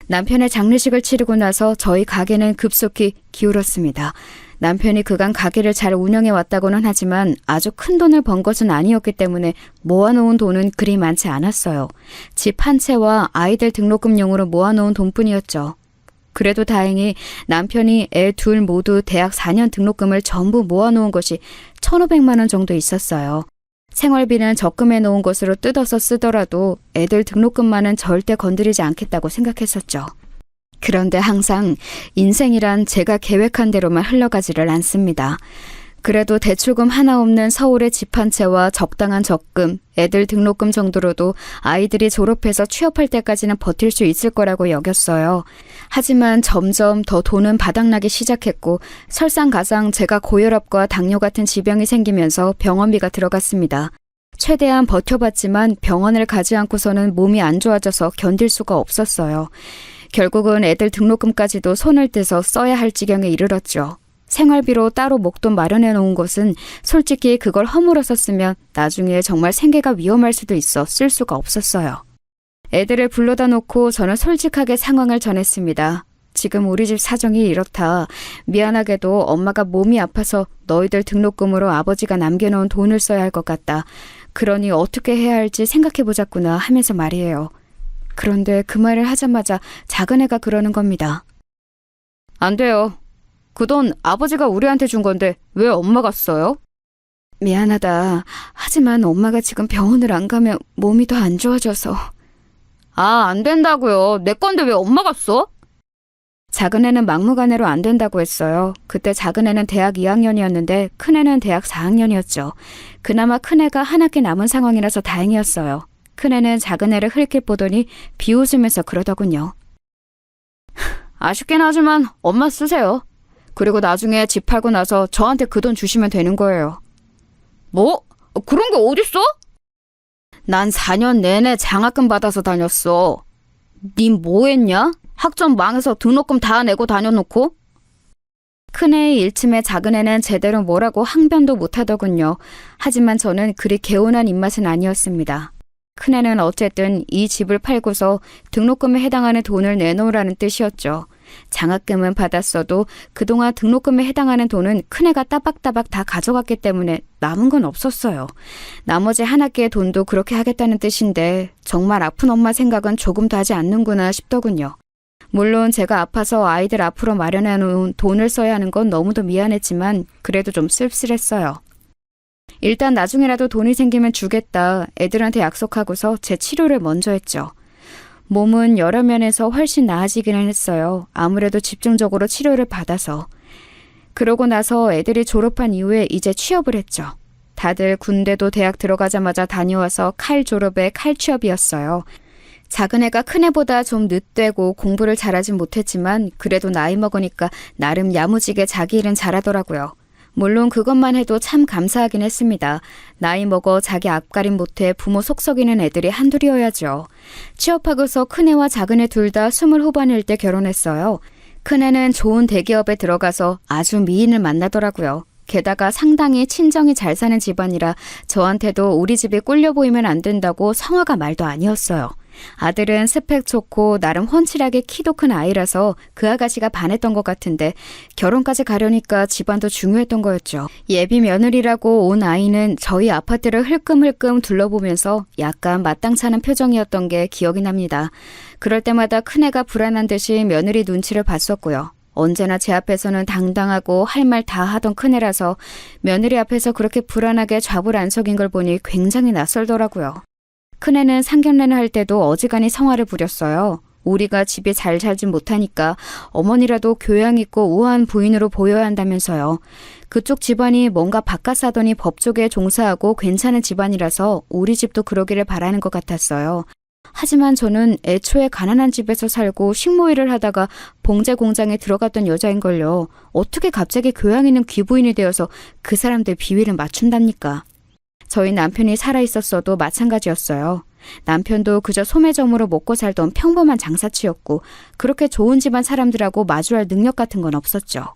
남편의 장례식을 치르고 나서 저희 가게는 급속히 기울었습니다. 남편이 그간 가게를 잘 운영해 왔다고는 하지만 아주 큰 돈을 번 것은 아니었기 때문에 모아놓은 돈은 그리 많지 않았어요. 집 한 채와 아이들 등록금용으로 모아놓은 돈뿐이었죠. 그래도 다행히 남편이 애 둘 모두 대학 4년 등록금을 전부 모아놓은 것이 1,500만 원 정도 있었어요. 생활비는 적금해 놓은 것으로 뜯어서 쓰더라도 애들 등록금만은 절대 건드리지 않겠다고 생각했었죠. 그런데 항상 인생이란 제가 계획한 대로만 흘러가지를 않습니다. 그래도 대출금 하나 없는 서울의 집 한 채와 적당한 적금, 애들 등록금 정도로도 아이들이 졸업해서 취업할 때까지는 버틸 수 있을 거라고 여겼어요. 하지만 점점 더 돈은 바닥나기 시작했고 설상가상 제가 고혈압과 당뇨 같은 지병이 생기면서 병원비가 들어갔습니다. 최대한 버텨봤지만 병원을 가지 않고서는 몸이 안 좋아져서 견딜 수가 없었어요. 결국은 애들 등록금까지도 손을 떼서 써야 할 지경에 이르렀죠. 생활비로 따로 목돈 마련해 놓은 것은 솔직히 그걸 허물어서 쓰면 나중에 정말 생계가 위험할 수도 있어 쓸 수가 없었어요. 애들을 불러다 놓고 저는 솔직하게 상황을 전했습니다. 지금 우리 집 사정이 이렇다. 미안하게도 엄마가 몸이 아파서 너희들 등록금으로 아버지가 남겨놓은 돈을 써야 할 것 같다. 그러니 어떻게 해야 할지 생각해보자꾸나 하면서 말이에요. 그런데 그 말을 하자마자 작은 애가 그러는 겁니다. 안 돼요. 그 돈 아버지가 우리한테 준 건데 왜 엄마가 써요? 미안하다. 하지만 엄마가 지금 병원을 안 가면 몸이 더 안 좋아져서. 안 된다고요. 내 건데 왜 엄마가 써? 작은 애는 막무가내로 안 된다고 했어요. 그때 작은 애는 대학 2학년이었는데 큰 애는 대학 4학년이었죠. 그나마 큰 애가 한 학기 남은 상황이라서 다행이었어요. 큰 애는 작은 애를 흘낏 보더니 비웃으면서 그러더군요. 아쉽긴 하지만 엄마 쓰세요. 그리고 나중에 집 팔고 나서 저한테 그 돈 주시면 되는 거예요. 뭐? 그런 게 어딨어? 난 4년 내내 장학금 받아서 다녔어. 님 뭐 했냐? 학점 망해서 등록금 다 내고 다녀놓고? 큰애의 일침에 작은애는 제대로 뭐라고 항변도 못하더군요. 하지만 저는 그리 개운한 입맛은 아니었습니다. 큰애는 어쨌든 이 집을 팔고서 등록금에 해당하는 돈을 내놓으라는 뜻이었죠. 장학금은 받았어도 그동안 등록금에 해당하는 돈은 큰애가 따박따박 다 가져갔기 때문에 남은 건 없었어요. 나머지 한 학기의 돈도 그렇게 하겠다는 뜻인데 정말 아픈 엄마 생각은 조금도 하지 않는구나 싶더군요. 물론 제가 아파서 아이들 앞으로 마련해 놓은 돈을 써야 하는 건 너무도 미안했지만 그래도 좀 씁쓸했어요. 일단 나중에라도 돈이 생기면 주겠다 애들한테 약속하고서 제 치료를 먼저 했죠. 몸은 여러 면에서 훨씬 나아지기는 했어요. 아무래도 집중적으로 치료를 받아서. 그러고 나서 애들이 졸업한 이후에 이제 취업을 했죠. 다들 군대도 대학 들어가자마자 다녀와서 칼 졸업에 칼 취업이었어요. 작은 애가 큰 애보다 좀 늦되고 공부를 잘하진 못했지만 그래도 나이 먹으니까 나름 야무지게 자기 일은 잘하더라고요. 물론 그것만 해도 참 감사하긴 했습니다. 나이 먹어 자기 앞가림 못해 부모 속 썩이는 애들이 한둘이어야죠. 취업하고서 큰애와 작은애 둘 다 20 후반일 때 결혼했어요. 큰애는 좋은 대기업에 들어가서 아주 미인을 만나더라고요. 게다가 상당히 친정이 잘 사는 집안이라 저한테도 우리 집이 꿀려 보이면 안 된다고 성화가 말도 아니었어요. 아들은 스펙 좋고 나름 훤칠하게 키도 큰 아이라서 그 아가씨가 반했던 것 같은데 결혼까지 가려니까 집안도 중요했던 거였죠. 예비 며느리라고 온 아이는 저희 아파트를 흘끔흘끔 둘러보면서 약간 마땅찮은 표정이었던 게 기억이 납니다. 그럴 때마다 큰애가 불안한 듯이 며느리 눈치를 봤었고요. 언제나 제 앞에서는 당당하고 할 말 다 하던 큰애라서 며느리 앞에서 그렇게 불안하게 좌불안석인 걸 보니 굉장히 낯설더라고요. 큰애는 상견례를 할 때도 어지간히 성화를 부렸어요. 우리가 집에 잘 살진 못하니까 어머니라도 교양 있고 우아한 부인으로 보여야 한다면서요. 그쪽 집안이 뭔가 바깥 사더니 법 쪽에 종사하고 괜찮은 집안이라서 우리 집도 그러기를 바라는 것 같았어요. 하지만 저는 애초에 가난한 집에서 살고 식모일을 하다가 봉제 공장에 들어갔던 여자인걸요. 어떻게 갑자기 교양 있는 귀부인이 되어서 그 사람들 비위를 맞춘답니까? 저희 남편이 살아있었어도 마찬가지였어요. 남편도 그저 소매점으로 먹고 살던 평범한 장사치였고 그렇게 좋은 집안 사람들하고 마주할 능력 같은 건 없었죠.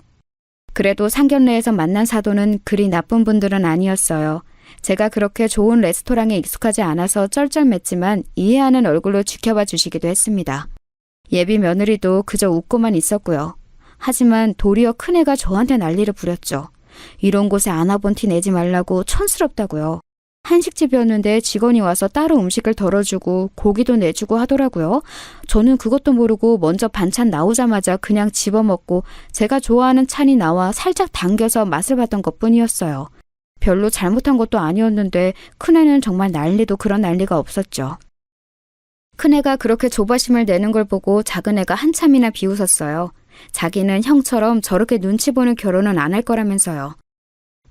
그래도 상견례에서 만난 사도는 그리 나쁜 분들은 아니었어요. 제가 그렇게 좋은 레스토랑에 익숙하지 않아서 쩔쩔맸지만 이해하는 얼굴로 지켜봐 주시기도 했습니다. 예비 며느리도 그저 웃고만 있었고요. 하지만 도리어 큰애가 저한테 난리를 부렸죠. 이런 곳에 안 와본 티 내지 말라고 촌스럽다고요. 한식집이었는데 직원이 와서 따로 음식을 덜어주고 고기도 내주고 하더라고요. 저는 그것도 모르고 먼저 반찬 나오자마자 그냥 집어먹고 제가 좋아하는 찬이 나와 살짝 당겨서 맛을 봤던 것뿐이었어요. 별로 잘못한 것도 아니었는데 큰애는 정말 난리도 그런 난리가 없었죠. 큰애가 그렇게 조바심을 내는 걸 보고 작은애가 한참이나 비웃었어요. 자기는 형처럼 저렇게 눈치 보는 결혼은 안 할 거라면서요.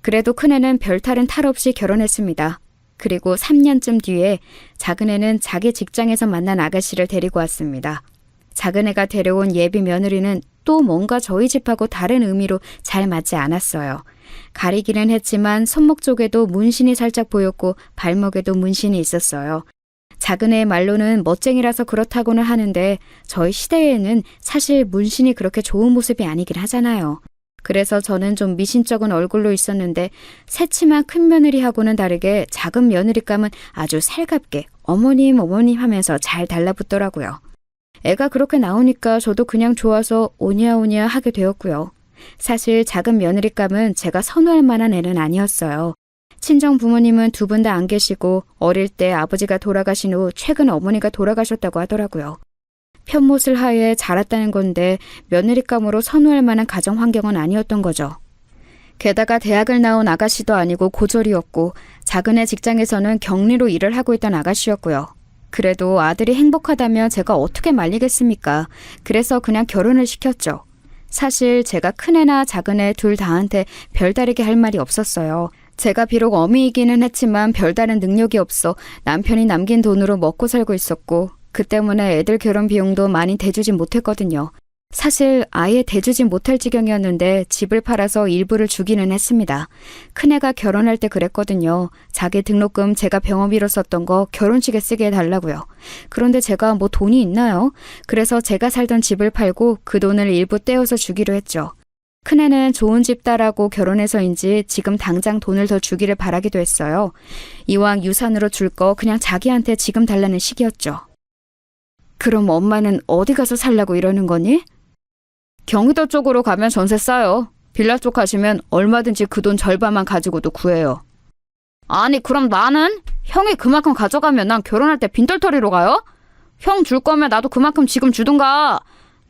그래도 큰애는 별탈은 탈 없이 결혼했습니다. 그리고 3년쯤 뒤에 작은애는 자기 직장에서 만난 아가씨를 데리고 왔습니다. 작은애가 데려온 예비 며느리는 또 뭔가 저희 집하고 다른 의미로 잘 맞지 않았어요. 가리기는 했지만 손목 쪽에도 문신이 살짝 보였고 발목에도 문신이 있었어요. 작은애의 말로는 멋쟁이라서 그렇다고는 하는데 저희 시대에는 사실 문신이 그렇게 좋은 모습이 아니긴 하잖아요. 그래서 저는 좀 미신쩍은 얼굴로 있었는데 새치만 큰 며느리하고는 다르게 작은 며느리감은 아주 살갑게 어머님 어머님 하면서 잘 달라붙더라고요. 애가 그렇게 나오니까 저도 그냥 좋아서 오냐오냐 하게 되었고요. 사실 작은 며느리감은 제가 선호할 만한 애는 아니었어요. 친정 부모님은 두 분 다 안 계시고 어릴 때 아버지가 돌아가신 후 최근 어머니가 돌아가셨다고 하더라고요. 편못을 하에 자랐다는 건데 며느리감으로 선호할 만한 가정 환경은 아니었던 거죠. 게다가 대학을 나온 아가씨도 아니고 고졸이었고 작은애 직장에서는 격리로 일을 하고 있던 아가씨였고요. 그래도 아들이 행복하다면 제가 어떻게 말리겠습니까? 그래서 그냥 결혼을 시켰죠. 사실 제가 큰애나 작은애 둘 다한테 별다르게 할 말이 없었어요. 제가 비록 어미이기는 했지만 별다른 능력이 없어 남편이 남긴 돈으로 먹고 살고 있었고 그 때문에 애들 결혼 비용도 많이 대주진 못했거든요. 사실 아예 대주진 못할 지경이었는데 집을 팔아서 일부를 주기는 했습니다. 큰애가 결혼할 때 그랬거든요. 자기 등록금 제가 병원비로 썼던 거 결혼식에 쓰게 해달라고요. 그런데 제가 뭐 돈이 있나요? 그래서 제가 살던 집을 팔고 그 돈을 일부 떼어서 주기로 했죠. 큰애는 좋은 집 딸하고 결혼해서인지 지금 당장 돈을 더 주기를 바라기도 했어요. 이왕 유산으로 줄 거 그냥 자기한테 지금 달라는 시기였죠. 그럼 엄마는 어디 가서 살라고 이러는 거니? 경기도 쪽으로 가면 전세 싸요. 빌라 쪽 가시면 얼마든지 그 돈 절반만 가지고도 구해요. 아니 그럼 나는? 형이 그만큼 가져가면 난 결혼할 때 빈털터리로 가요? 형 줄 거면 나도 그만큼 지금 주든가.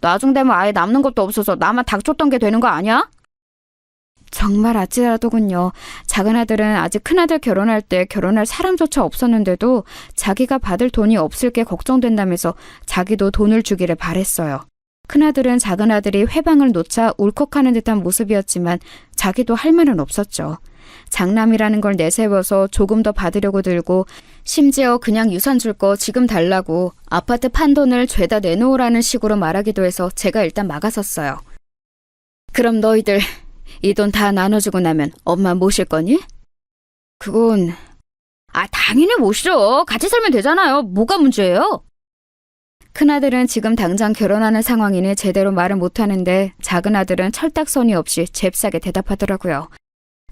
나중 되면 아예 남는 것도 없어서 나만 닥쳤던 게 되는 거 아니야? 정말 아찔하더군요. 작은 아들은 아직 큰아들 결혼할 때 결혼할 사람조차 없었는데도 자기가 받을 돈이 없을 게 걱정된다면서 자기도 돈을 주기를 바랬어요. 큰아들은 작은 아들이 회방을 놓자 울컥하는 듯한 모습이었지만 자기도 할 말은 없었죠. 장남이라는 걸 내세워서 조금 더 받으려고 들고 심지어 그냥 유산 줄 거 지금 달라고 아파트 판 돈을 죄다 내놓으라는 식으로 말하기도 해서 제가 일단 막아섰어요. 그럼 너희들 이 돈 다 나눠주고 나면 엄마 모실 거니? 그건... 당연히 모시죠. 같이 살면 되잖아요. 뭐가 문제예요? 큰아들은 지금 당장 결혼하는 상황이니 제대로 말을 못하는데 작은 아들은 철딱서니 없이 잽싸게 대답하더라고요.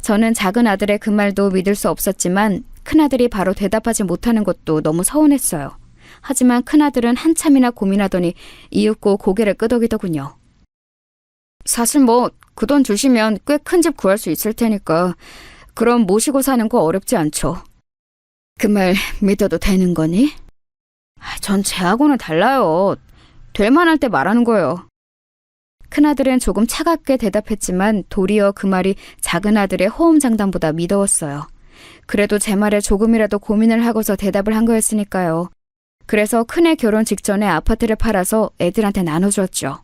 저는 작은 아들의 그 말도 믿을 수 없었지만 큰아들이 바로 대답하지 못하는 것도 너무 서운했어요. 하지만 큰아들은 한참이나 고민하더니 이윽고 고개를 끄덕이더군요. 사실 뭐 그 돈 주시면 꽤 큰 집 구할 수 있을 테니까 그럼 모시고 사는 거 어렵지 않죠. 그 말 믿어도 되는 거니? 전 쟤하고는 달라요. 될 만할 때 말하는 거예요. 큰아들은 조금 차갑게 대답했지만 도리어 그 말이 작은 아들의 호언장담보다 미더웠어요. 그래도 제 말에 조금이라도 고민을 하고서 대답을 한 거였으니까요. 그래서 큰애 결혼 직전에 아파트를 팔아서 애들한테 나눠주었죠.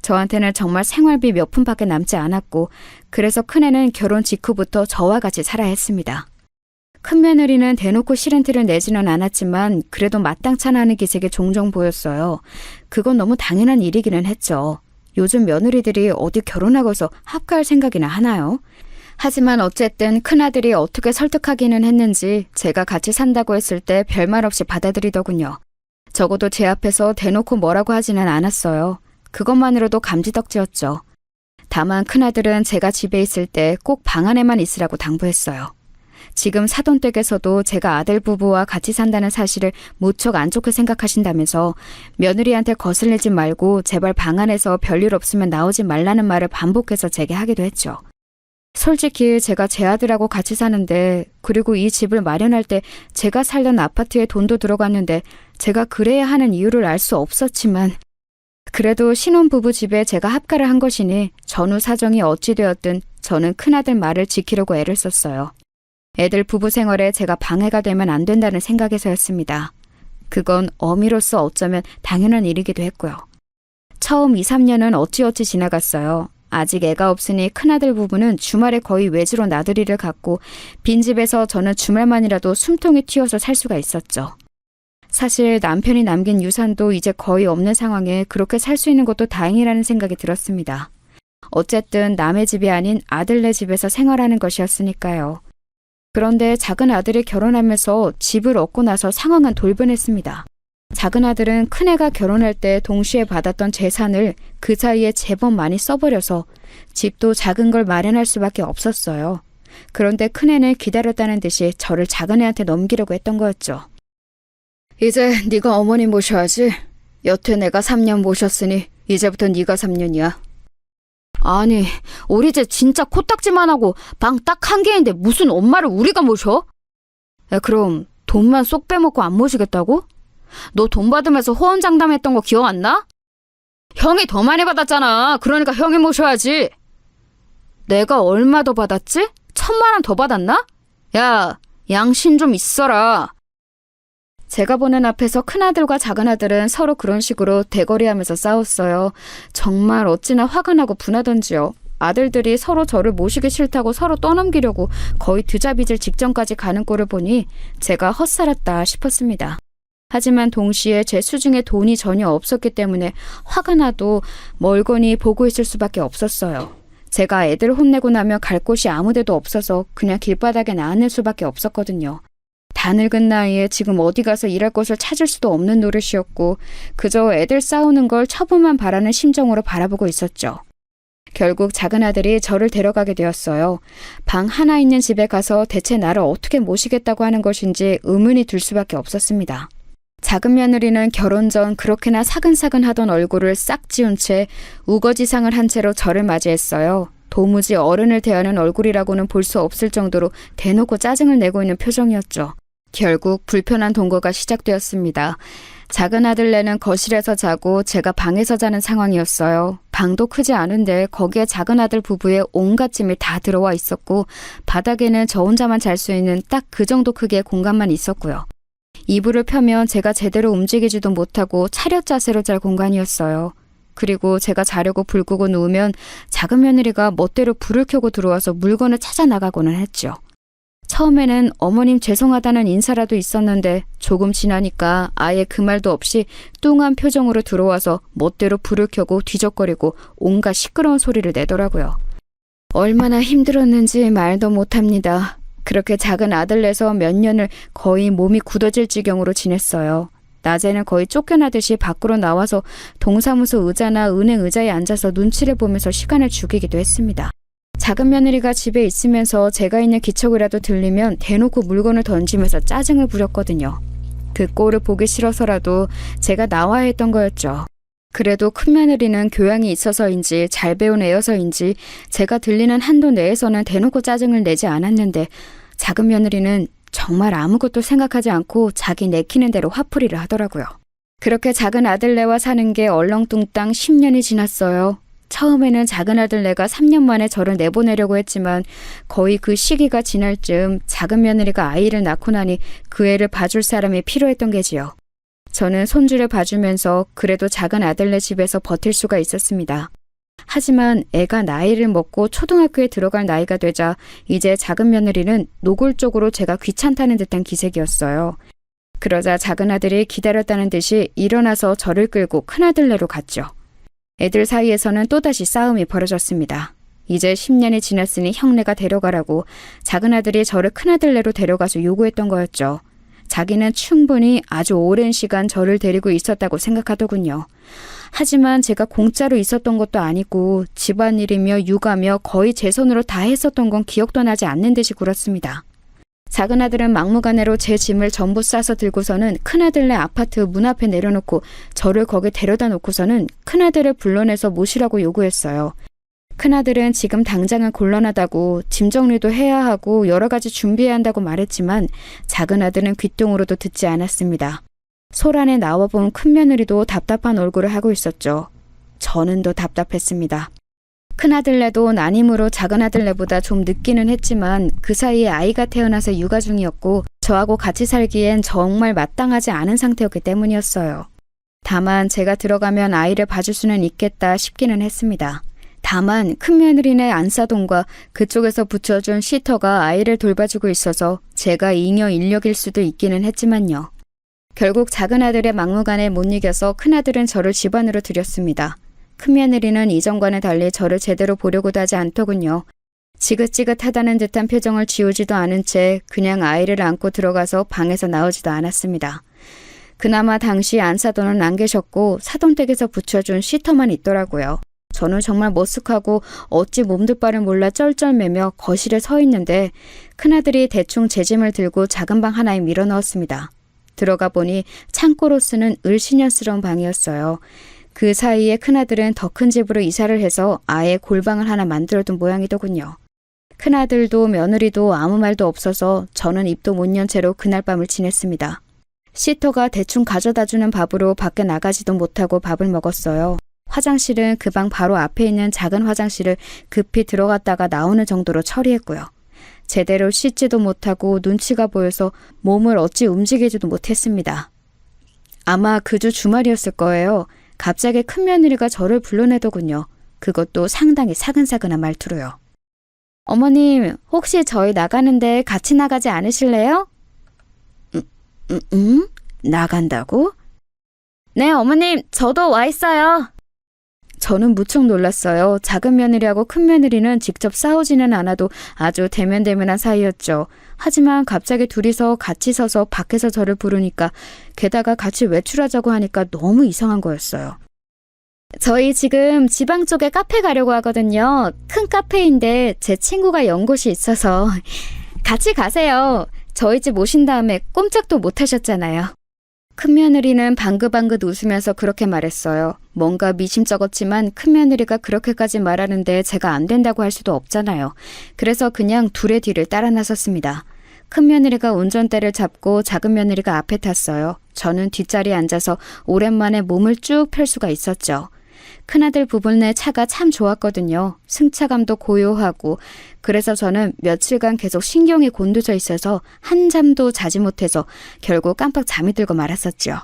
저한테는 정말 생활비 몇 푼밖에 남지 않았고 그래서 큰애는 결혼 직후부터 저와 같이 살아야 했습니다. 큰며느리는 대놓고 싫은 티를 내지는 않았지만 그래도 마땅찮아하는 기색이 종종 보였어요. 그건 너무 당연한 일이기는 했죠. 요즘 며느리들이 어디 결혼하고서 합가할 생각이나 하나요? 하지만 어쨌든 큰아들이 어떻게 설득하기는 했는지 제가 같이 산다고 했을 때 별말 없이 받아들이더군요. 적어도 제 앞에서 대놓고 뭐라고 하지는 않았어요. 그것만으로도 감지덕지였죠. 다만 큰아들은 제가 집에 있을 때 꼭 방 안에만 있으라고 당부했어요. 지금 사돈댁에서도 제가 아들 부부와 같이 산다는 사실을 무척 안 좋게 생각하신다면서 며느리한테 거슬리지 말고 제발 방 안에서 별일 없으면 나오지 말라는 말을 반복해서 제게 하기도 했죠. 솔직히 제가 제 아들하고 같이 사는데, 그리고 이 집을 마련할 때 제가 살던 아파트에 돈도 들어갔는데 제가 그래야 하는 이유를 알 수 없었지만, 그래도 신혼부부 집에 제가 합가를 한 것이니 전후 사정이 어찌 되었든 저는 큰아들 말을 지키려고 애를 썼어요. 애들 부부 생활에 제가 방해가 되면 안 된다는 생각에서였습니다. 그건 어미로서 어쩌면 당연한 일이기도 했고요. 처음 2, 3년은 어찌어찌 지나갔어요. 아직 애가 없으니 큰아들 부부는 주말에 거의 외지로 나들이를 갔고 빈집에서 저는 주말만이라도 숨통이 튀어서 살 수가 있었죠. 사실 남편이 남긴 유산도 이제 거의 없는 상황에 그렇게 살 수 있는 것도 다행이라는 생각이 들었습니다. 어쨌든 남의 집이 아닌 아들네 집에서 생활하는 것이었으니까요. 그런데 작은 아들이 결혼하면서 집을 얻고 나서 상황은 돌변했습니다. 작은 아들은 큰애가 결혼할 때 동시에 받았던 재산을 그 사이에 제법 많이 써버려서 집도 작은 걸 마련할 수밖에 없었어요. 그런데 큰애는 기다렸다는 듯이 저를 작은애한테 넘기려고 했던 거였죠. 이제 네가 어머니 모셔야지. 여태 내가 3년 모셨으니 이제부터 네가 3년이야. 아니, 우리 집 진짜 코딱지만 하고 방 딱 한 개인데 무슨 엄마를 우리가 모셔? 그럼 돈만 쏙 빼먹고 안 모시겠다고? 너 돈 받으면서 호언장담했던 거 기억 안 나? 형이 더 많이 받았잖아. 그러니까 형이 모셔야지. 내가 얼마 더 받았지? 1,000만 원 더 받았나? 야, 양심 좀 있어라. 제가 보는 앞에서 큰아들과 작은아들은 서로 그런 식으로 대거리하면서 싸웠어요. 정말 어찌나 화가 나고 분하던지요. 아들들이 서로 저를 모시기 싫다고 서로 떠넘기려고 거의 드자빚을 직전까지 가는 꼴을 보니 제가 헛살았다 싶었습니다. 하지만 동시에 제 수중에 돈이 전혀 없었기 때문에 화가 나도 멀거니 보고 있을 수밖에 없었어요. 제가 애들 혼내고 나면 갈 곳이 아무 데도 없어서 그냥 길바닥에 나앉을 수밖에 없었거든요. 다 늙은 나이에 지금 어디 가서 일할 곳을 찾을 수도 없는 노릇이었고 그저 애들 싸우는 걸 처분만 바라는 심정으로 바라보고 있었죠. 결국 작은 아들이 저를 데려가게 되었어요. 방 하나 있는 집에 가서 대체 나를 어떻게 모시겠다고 하는 것인지 의문이 들 수밖에 없었습니다. 작은 며느리는 결혼 전 그렇게나 사근사근 하던 얼굴을 싹 지운 채 우거지상을 한 채로 저를 맞이했어요. 도무지 어른을 대하는 얼굴이라고는 볼 수 없을 정도로 대놓고 짜증을 내고 있는 표정이었죠. 결국 불편한 동거가 시작되었습니다. 작은 아들네는 거실에서 자고 제가 방에서 자는 상황이었어요. 방도 크지 않은데 거기에 작은 아들 부부의 온갖 짐이 다 들어와 있었고 바닥에는 저 혼자만 잘 수 있는 딱 그 정도 크기의 공간만 있었고요. 이불을 펴면 제가 제대로 움직이지도 못하고 차렷 자세로 잘 공간이었어요. 그리고 제가 자려고 불 끄고 누우면 작은 며느리가 멋대로 불을 켜고 들어와서 물건을 찾아 나가고는 했죠. 처음에는 어머님 죄송하다는 인사라도 있었는데 조금 지나니까 아예 그 말도 없이 뚱한 표정으로 들어와서 멋대로 불을 켜고 뒤적거리고 온갖 시끄러운 소리를 내더라고요. 얼마나 힘들었는지 말도 못합니다. 그렇게 작은 아들내서 몇 년을 거의 몸이 굳어질 지경으로 지냈어요. 낮에는 거의 쫓겨나듯이 밖으로 나와서 동사무소 의자나 은행 의자에 앉아서 눈치를 보면서 시간을 죽이기도 했습니다. 작은 며느리가 집에 있으면서 제가 있는 기척이라도 들리면 대놓고 물건을 던지면서 짜증을 부렸거든요. 그 꼴을 보기 싫어서라도 제가 나와야 했던 거였죠. 그래도 큰 며느리는 교양이 있어서인지 잘 배운 애여서인지 제가 들리는 한도 내에서는 대놓고 짜증을 내지 않았는데 작은 며느리는 정말 아무것도 생각하지 않고 자기 내키는 대로 화풀이를 하더라고요. 그렇게 작은 아들네와 사는 게 얼렁뚱땅 10년이 지났어요. 처음에는 작은 아들네가 3년 만에 저를 내보내려고 했지만 거의 그 시기가 지날 즈음 작은 며느리가 아이를 낳고 나니 그 애를 봐줄 사람이 필요했던 게지요. 저는 손주를 봐주면서 그래도 작은 아들네 집에서 버틸 수가 있었습니다. 하지만 애가 나이를 먹고 초등학교에 들어갈 나이가 되자 이제 작은 며느리는 노골적으로 제가 귀찮다는 듯한 기색이었어요. 그러자 작은 아들이 기다렸다는 듯이 일어나서 저를 끌고 큰아들네로 갔죠. 애들 사이에서는 또다시 싸움이 벌어졌습니다. 이제 10년이 지났으니 형네가 데려가라고 작은 아들이 저를 큰아들네로 데려가서 요구했던 거였죠. 자기는 충분히 아주 오랜 시간 저를 데리고 있었다고 생각하더군요. 하지만 제가 공짜로 있었던 것도 아니고 집안일이며 육아며 거의 제 손으로 다 했었던 건 기억도 나지 않는 듯이 굴었습니다. 작은 아들은 막무가내로 제 짐을 전부 싸서 들고서는 큰아들네 아파트 문 앞에 내려놓고 저를 거기 데려다 놓고서는 큰아들을 불러내서 모시라고 요구했어요. 큰아들은 지금 당장은 곤란하다고 짐 정리도 해야 하고 여러 가지 준비해야 한다고 말했지만 작은 아들은 귓등으로도 듣지 않았습니다. 소란에 나와본 큰며느리도 답답한 얼굴을 하고 있었죠. 저는 더 답답했습니다. 큰아들네도 난임으로 작은아들네보다 좀 늦기는 했지만 그 사이에 아이가 태어나서 육아 중이었고 저하고 같이 살기엔 정말 마땅하지 않은 상태였기 때문이었어요. 다만 제가 들어가면 아이를 봐줄 수는 있겠다 싶기는 했습니다. 다만 큰며느리네 안사돈과 그쪽에서 붙여준 시터가 아이를 돌봐주고 있어서 제가 잉여 인력일 수도 있기는 했지만요. 결국 작은아들의 막무가내에 못 이겨서 큰아들은 저를 집 안으로 들였습니다. 큰며느리는 이전과는 달리 저를 제대로 보려고도 하지 않더군요. 지긋지긋하다는 듯한 표정을 지우지도 않은 채 그냥 아이를 안고 들어가서 방에서 나오지도 않았습니다. 그나마 당시 안사돈은 안 계셨고 사돈댁에서 붙여준 시터만 있더라고요. 저는 정말 머쓱하고 어찌 몸둘 바를 몰라 쩔쩔매며 거실에 서 있는데 큰아들이 대충 제 짐을 들고 작은 방 하나에 밀어넣었습니다. 들어가 보니 창고로 쓰는 을씨년스러운 방이었어요. 그 사이에 큰아들은 더 큰 집으로 이사를 해서 아예 골방을 하나 만들어둔 모양이더군요. 큰아들도 며느리도 아무 말도 없어서 저는 입도 못 연 채로 그날 밤을 지냈습니다. 시터가 대충 가져다주는 밥으로 밖에 나가지도 못하고 밥을 먹었어요. 화장실은 그 방 바로 앞에 있는 작은 화장실을 급히 들어갔다가 나오는 정도로 처리했고요. 제대로 씻지도 못하고 눈치가 보여서 몸을 어찌 움직이지도 못했습니다. 아마 그 주 주말이었을 거예요. 갑자기 큰며느리가 저를 불러내더군요. 그것도 상당히 사근사근한 말투로요. 어머님, 혹시 저희 나가는데 같이 나가지 않으실래요? 나간다고? 네, 어머님, 저도 와 있어요. 저는 무척 놀랐어요. 작은 며느리하고 큰 며느리는 직접 싸우지는 않아도 아주 대면대면한 사이였죠. 하지만 갑자기 둘이서 같이 서서 밖에서 저를 부르니까 게다가 같이 외출하자고 하니까 너무 이상한 거였어요. 저희 지금 지방 쪽에 카페 가려고 하거든요. 큰 카페인데 제 친구가 연 곳이 있어서 같이 가세요. 저희 집 오신 다음에 꼼짝도 못 하셨잖아요. 큰며느리는 방긋방긋 웃으면서 그렇게 말했어요. 뭔가 미심쩍었지만 큰며느리가 그렇게까지 말하는데 제가 안 된다고 할 수도 없잖아요. 그래서 그냥 둘의 뒤를 따라 나섰습니다. 큰며느리가 운전대를 잡고 작은며느리가 앞에 탔어요. 저는 뒷자리에 앉아서 오랜만에 몸을 쭉 펼 수가 있었죠. 큰아들 부분의 차가 참 좋았거든요. 승차감도 고요하고 그래서 저는 며칠간 계속 신경이 곤두서 있어서 한잠도 자지 못해서 결국 깜빡 잠이 들고 말았었죠.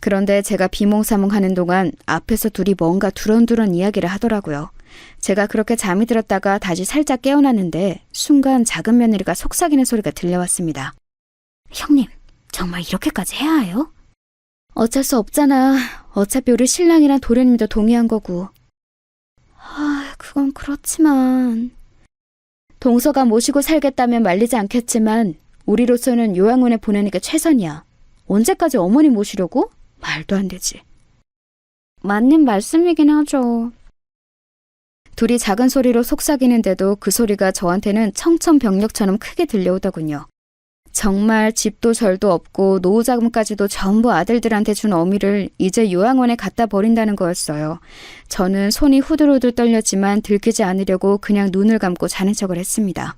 그런데 제가 비몽사몽하는 동안 앞에서 둘이 뭔가 두런두런 이야기를 하더라고요. 제가 그렇게 잠이 들었다가 다시 살짝 깨어났는데 순간 작은 며느리가 속삭이는 소리가 들려왔습니다. 형님, 정말 이렇게까지 해야 해요? 어쩔 수 없잖아. 어차피 우리 신랑이랑 도련님도 동의한 거고. 그건 그렇지만. 동서가 모시고 살겠다면 말리지 않겠지만 우리로서는 요양원에 보내는 게 최선이야. 언제까지 어머니 모시려고? 말도 안 되지. 맞는 말씀이긴 하죠. 둘이 작은 소리로 속삭이는데도 그 소리가 저한테는 청천벽력처럼 크게 들려오더군요. 정말 집도 절도 없고 노후자금까지도 전부 아들들한테 준 어미를 이제 요양원에 갖다 버린다는 거였어요. 저는 손이 후들후들 떨렸지만 들키지 않으려고 그냥 눈을 감고 자는 척을 했습니다.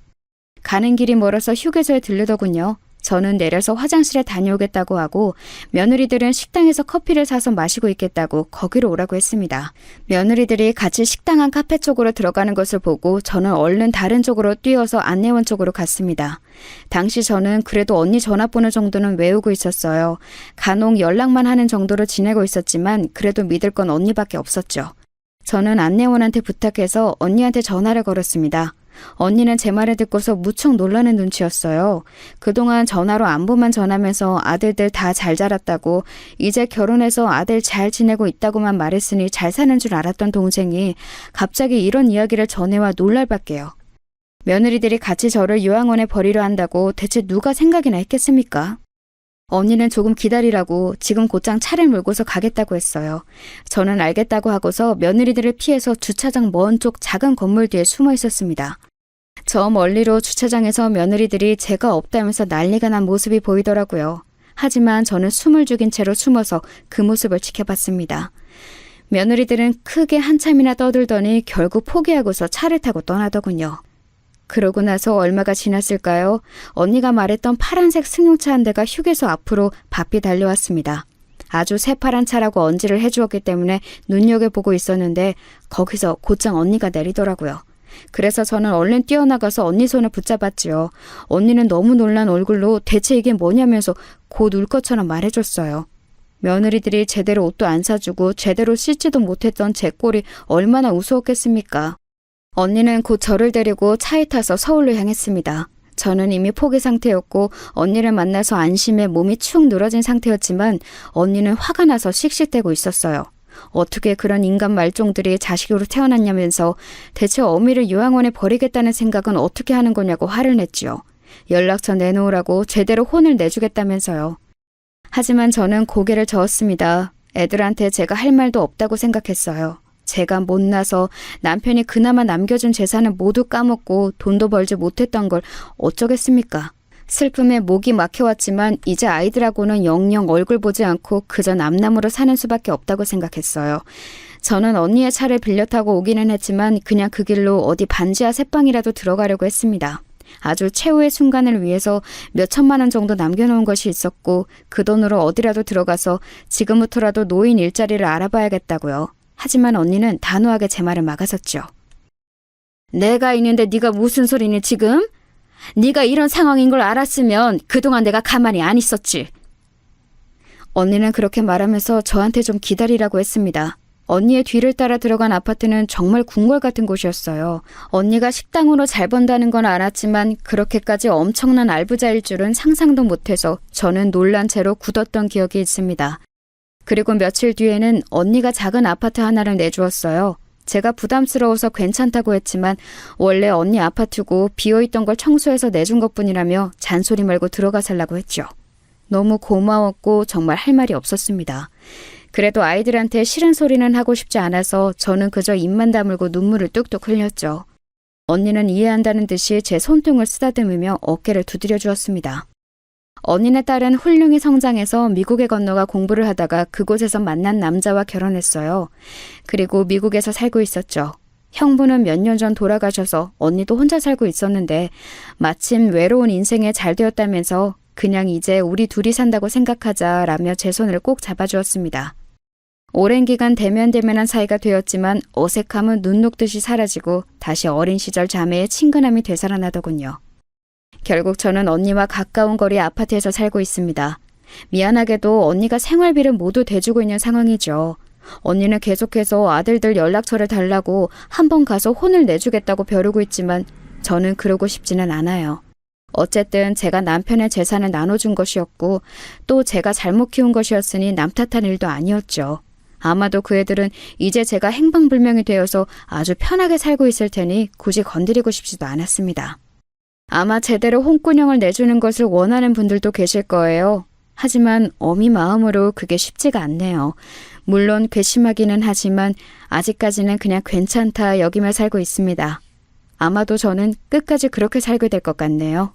가는 길이 멀어서 휴게소에 들르더군요. 저는 내려서 화장실에 다녀오겠다고 하고 며느리들은 식당에서 커피를 사서 마시고 있겠다고 거기로 오라고 했습니다. 며느리들이 같이 식당 안 카페 쪽으로 들어가는 것을 보고 저는 얼른 다른 쪽으로 뛰어서 안내원 쪽으로 갔습니다. 당시 저는 그래도 언니 전화번호 정도는 외우고 있었어요. 간혹 연락만 하는 정도로 지내고 있었지만 그래도 믿을 건 언니밖에 없었죠. 저는 안내원한테 부탁해서 언니한테 전화를 걸었습니다. 언니는 제 말을 듣고서 무척 놀라는 눈치였어요. 그동안 전화로 안부만 전하면서 아들들 다 잘 자랐다고, 이제 결혼해서 아들 잘 지내고 있다고만 말했으니 잘 사는 줄 알았던 동생이 갑자기 이런 이야기를 전해와 놀랄 밖에요. 며느리들이 같이 저를 요양원에 버리려 한다고 대체 누가 생각이나 했겠습니까? 언니는 조금 기다리라고 지금 곧장 차를 몰고서 가겠다고 했어요. 저는 알겠다고 하고서 며느리들을 피해서 주차장 먼 쪽 작은 건물 뒤에 숨어 있었습니다. 저 멀리로 주차장에서 며느리들이 제가 없다면서 난리가 난 모습이 보이더라고요. 하지만 저는 숨을 죽인 채로 숨어서 그 모습을 지켜봤습니다. 며느리들은 크게 한참이나 떠들더니 결국 포기하고서 차를 타고 떠나더군요. 그러고 나서 얼마가 지났을까요? 언니가 말했던 파란색 승용차 한 대가 휴게소 앞으로 바삐 달려왔습니다. 아주 새파란 차라고 언지를 해주었기 때문에 눈여겨보고 있었는데 거기서 곧장 언니가 내리더라고요. 그래서 저는 얼른 뛰어나가서 언니 손을 붙잡았지요. 언니는 너무 놀란 얼굴로 대체 이게 뭐냐면서 곧 울 것처럼 말해줬어요. 며느리들이 제대로 옷도 안 사주고 제대로 씻지도 못했던 제 꼴이 얼마나 우스웠겠습니까? 언니는 곧 저를 데리고 차에 타서 서울로 향했습니다. 저는 이미 포기 상태였고 언니를 만나서 안심해 몸이 축 늘어진 상태였지만 언니는 화가 나서 씩씩대고 있었어요. 어떻게 그런 인간 말종들이 자식으로 태어났냐면서 대체 어미를 요양원에 버리겠다는 생각은 어떻게 하는 거냐고 화를 냈지요. 연락처 내놓으라고 제대로 혼을 내주겠다면서요. 하지만 저는 고개를 저었습니다. 애들한테 제가 할 말도 없다고 생각했어요. 제가 못나서 남편이 그나마 남겨준 재산을 모두 까먹고 돈도 벌지 못했던 걸 어쩌겠습니까? 슬픔에 목이 막혀왔지만 이제 아이들하고는 영영 얼굴 보지 않고 그저 남남으로 사는 수밖에 없다고 생각했어요. 저는 언니의 차를 빌려 타고 오기는 했지만 그냥 그 길로 어디 반지하 새방이라도 들어가려고 했습니다. 아주 최후의 순간을 위해서 몇 천만 원 정도 남겨놓은 것이 있었고 그 돈으로 어디라도 들어가서 지금부터라도 노인 일자리를 알아봐야겠다고요. 하지만 언니는 단호하게 제 말을 막아섰죠. 내가 있는데 네가 무슨 소리니 지금? 네가 이런 상황인 걸 알았으면 그동안 내가 가만히 안 있었지. 언니는 그렇게 말하면서 저한테 좀 기다리라고 했습니다. 언니의 뒤를 따라 들어간 아파트는 정말 궁궐 같은 곳이었어요. 언니가 식당으로 잘 번다는 건 알았지만 그렇게까지 엄청난 알부자일 줄은 상상도 못해서 저는 놀란 채로 굳었던 기억이 있습니다. 그리고 며칠 뒤에는 언니가 작은 아파트 하나를 내주었어요. 제가 부담스러워서 괜찮다고 했지만 원래 언니 아파트고 비어있던 걸 청소해서 내준 것뿐이라며 잔소리 말고 들어가 살라고 했죠. 너무 고마웠고 정말 할 말이 없었습니다. 그래도 아이들한테 싫은 소리는 하고 싶지 않아서 저는 그저 입만 다물고 눈물을 뚝뚝 흘렸죠. 언니는 이해한다는 듯이 제 손등을 쓰다듬으며 어깨를 두드려 주었습니다. 언니네 딸은 훌륭히 성장해서 미국에 건너가 공부를 하다가 그곳에서 만난 남자와 결혼했어요. 그리고 미국에서 살고 있었죠. 형부는 몇 년 전 돌아가셔서 언니도 혼자 살고 있었는데 마침 외로운 인생에 잘 되었다면서 그냥 이제 우리 둘이 산다고 생각하자라며 제 손을 꼭 잡아주었습니다. 오랜 기간 대면대면한 사이가 되었지만 어색함은 눈 녹듯이 사라지고 다시 어린 시절 자매의 친근함이 되살아나더군요. 결국 저는 언니와 가까운 거리 아파트에서 살고 있습니다. 미안하게도 언니가 생활비를 모두 대주고 있는 상황이죠. 언니는 계속해서 아들들 연락처를 달라고 한번 가서 혼을 내주겠다고 벼르고 있지만 저는 그러고 싶지는 않아요. 어쨌든 제가 남편의 재산을 나눠준 것이었고 또 제가 잘못 키운 것이었으니 남 탓한 일도 아니었죠. 아마도 그 애들은 이제 제가 행방불명이 되어서 아주 편하게 살고 있을 테니 굳이 건드리고 싶지도 않았습니다. 아마 제대로 홍군형을 내주는 것을 원하는 분들도 계실 거예요. 하지만 어미 마음으로 그게 쉽지가 않네요. 물론 괘씸하기는 하지만 아직까지는 그냥 괜찮다 여기며 살고 있습니다. 아마도 저는 끝까지 그렇게 살게 될 것 같네요.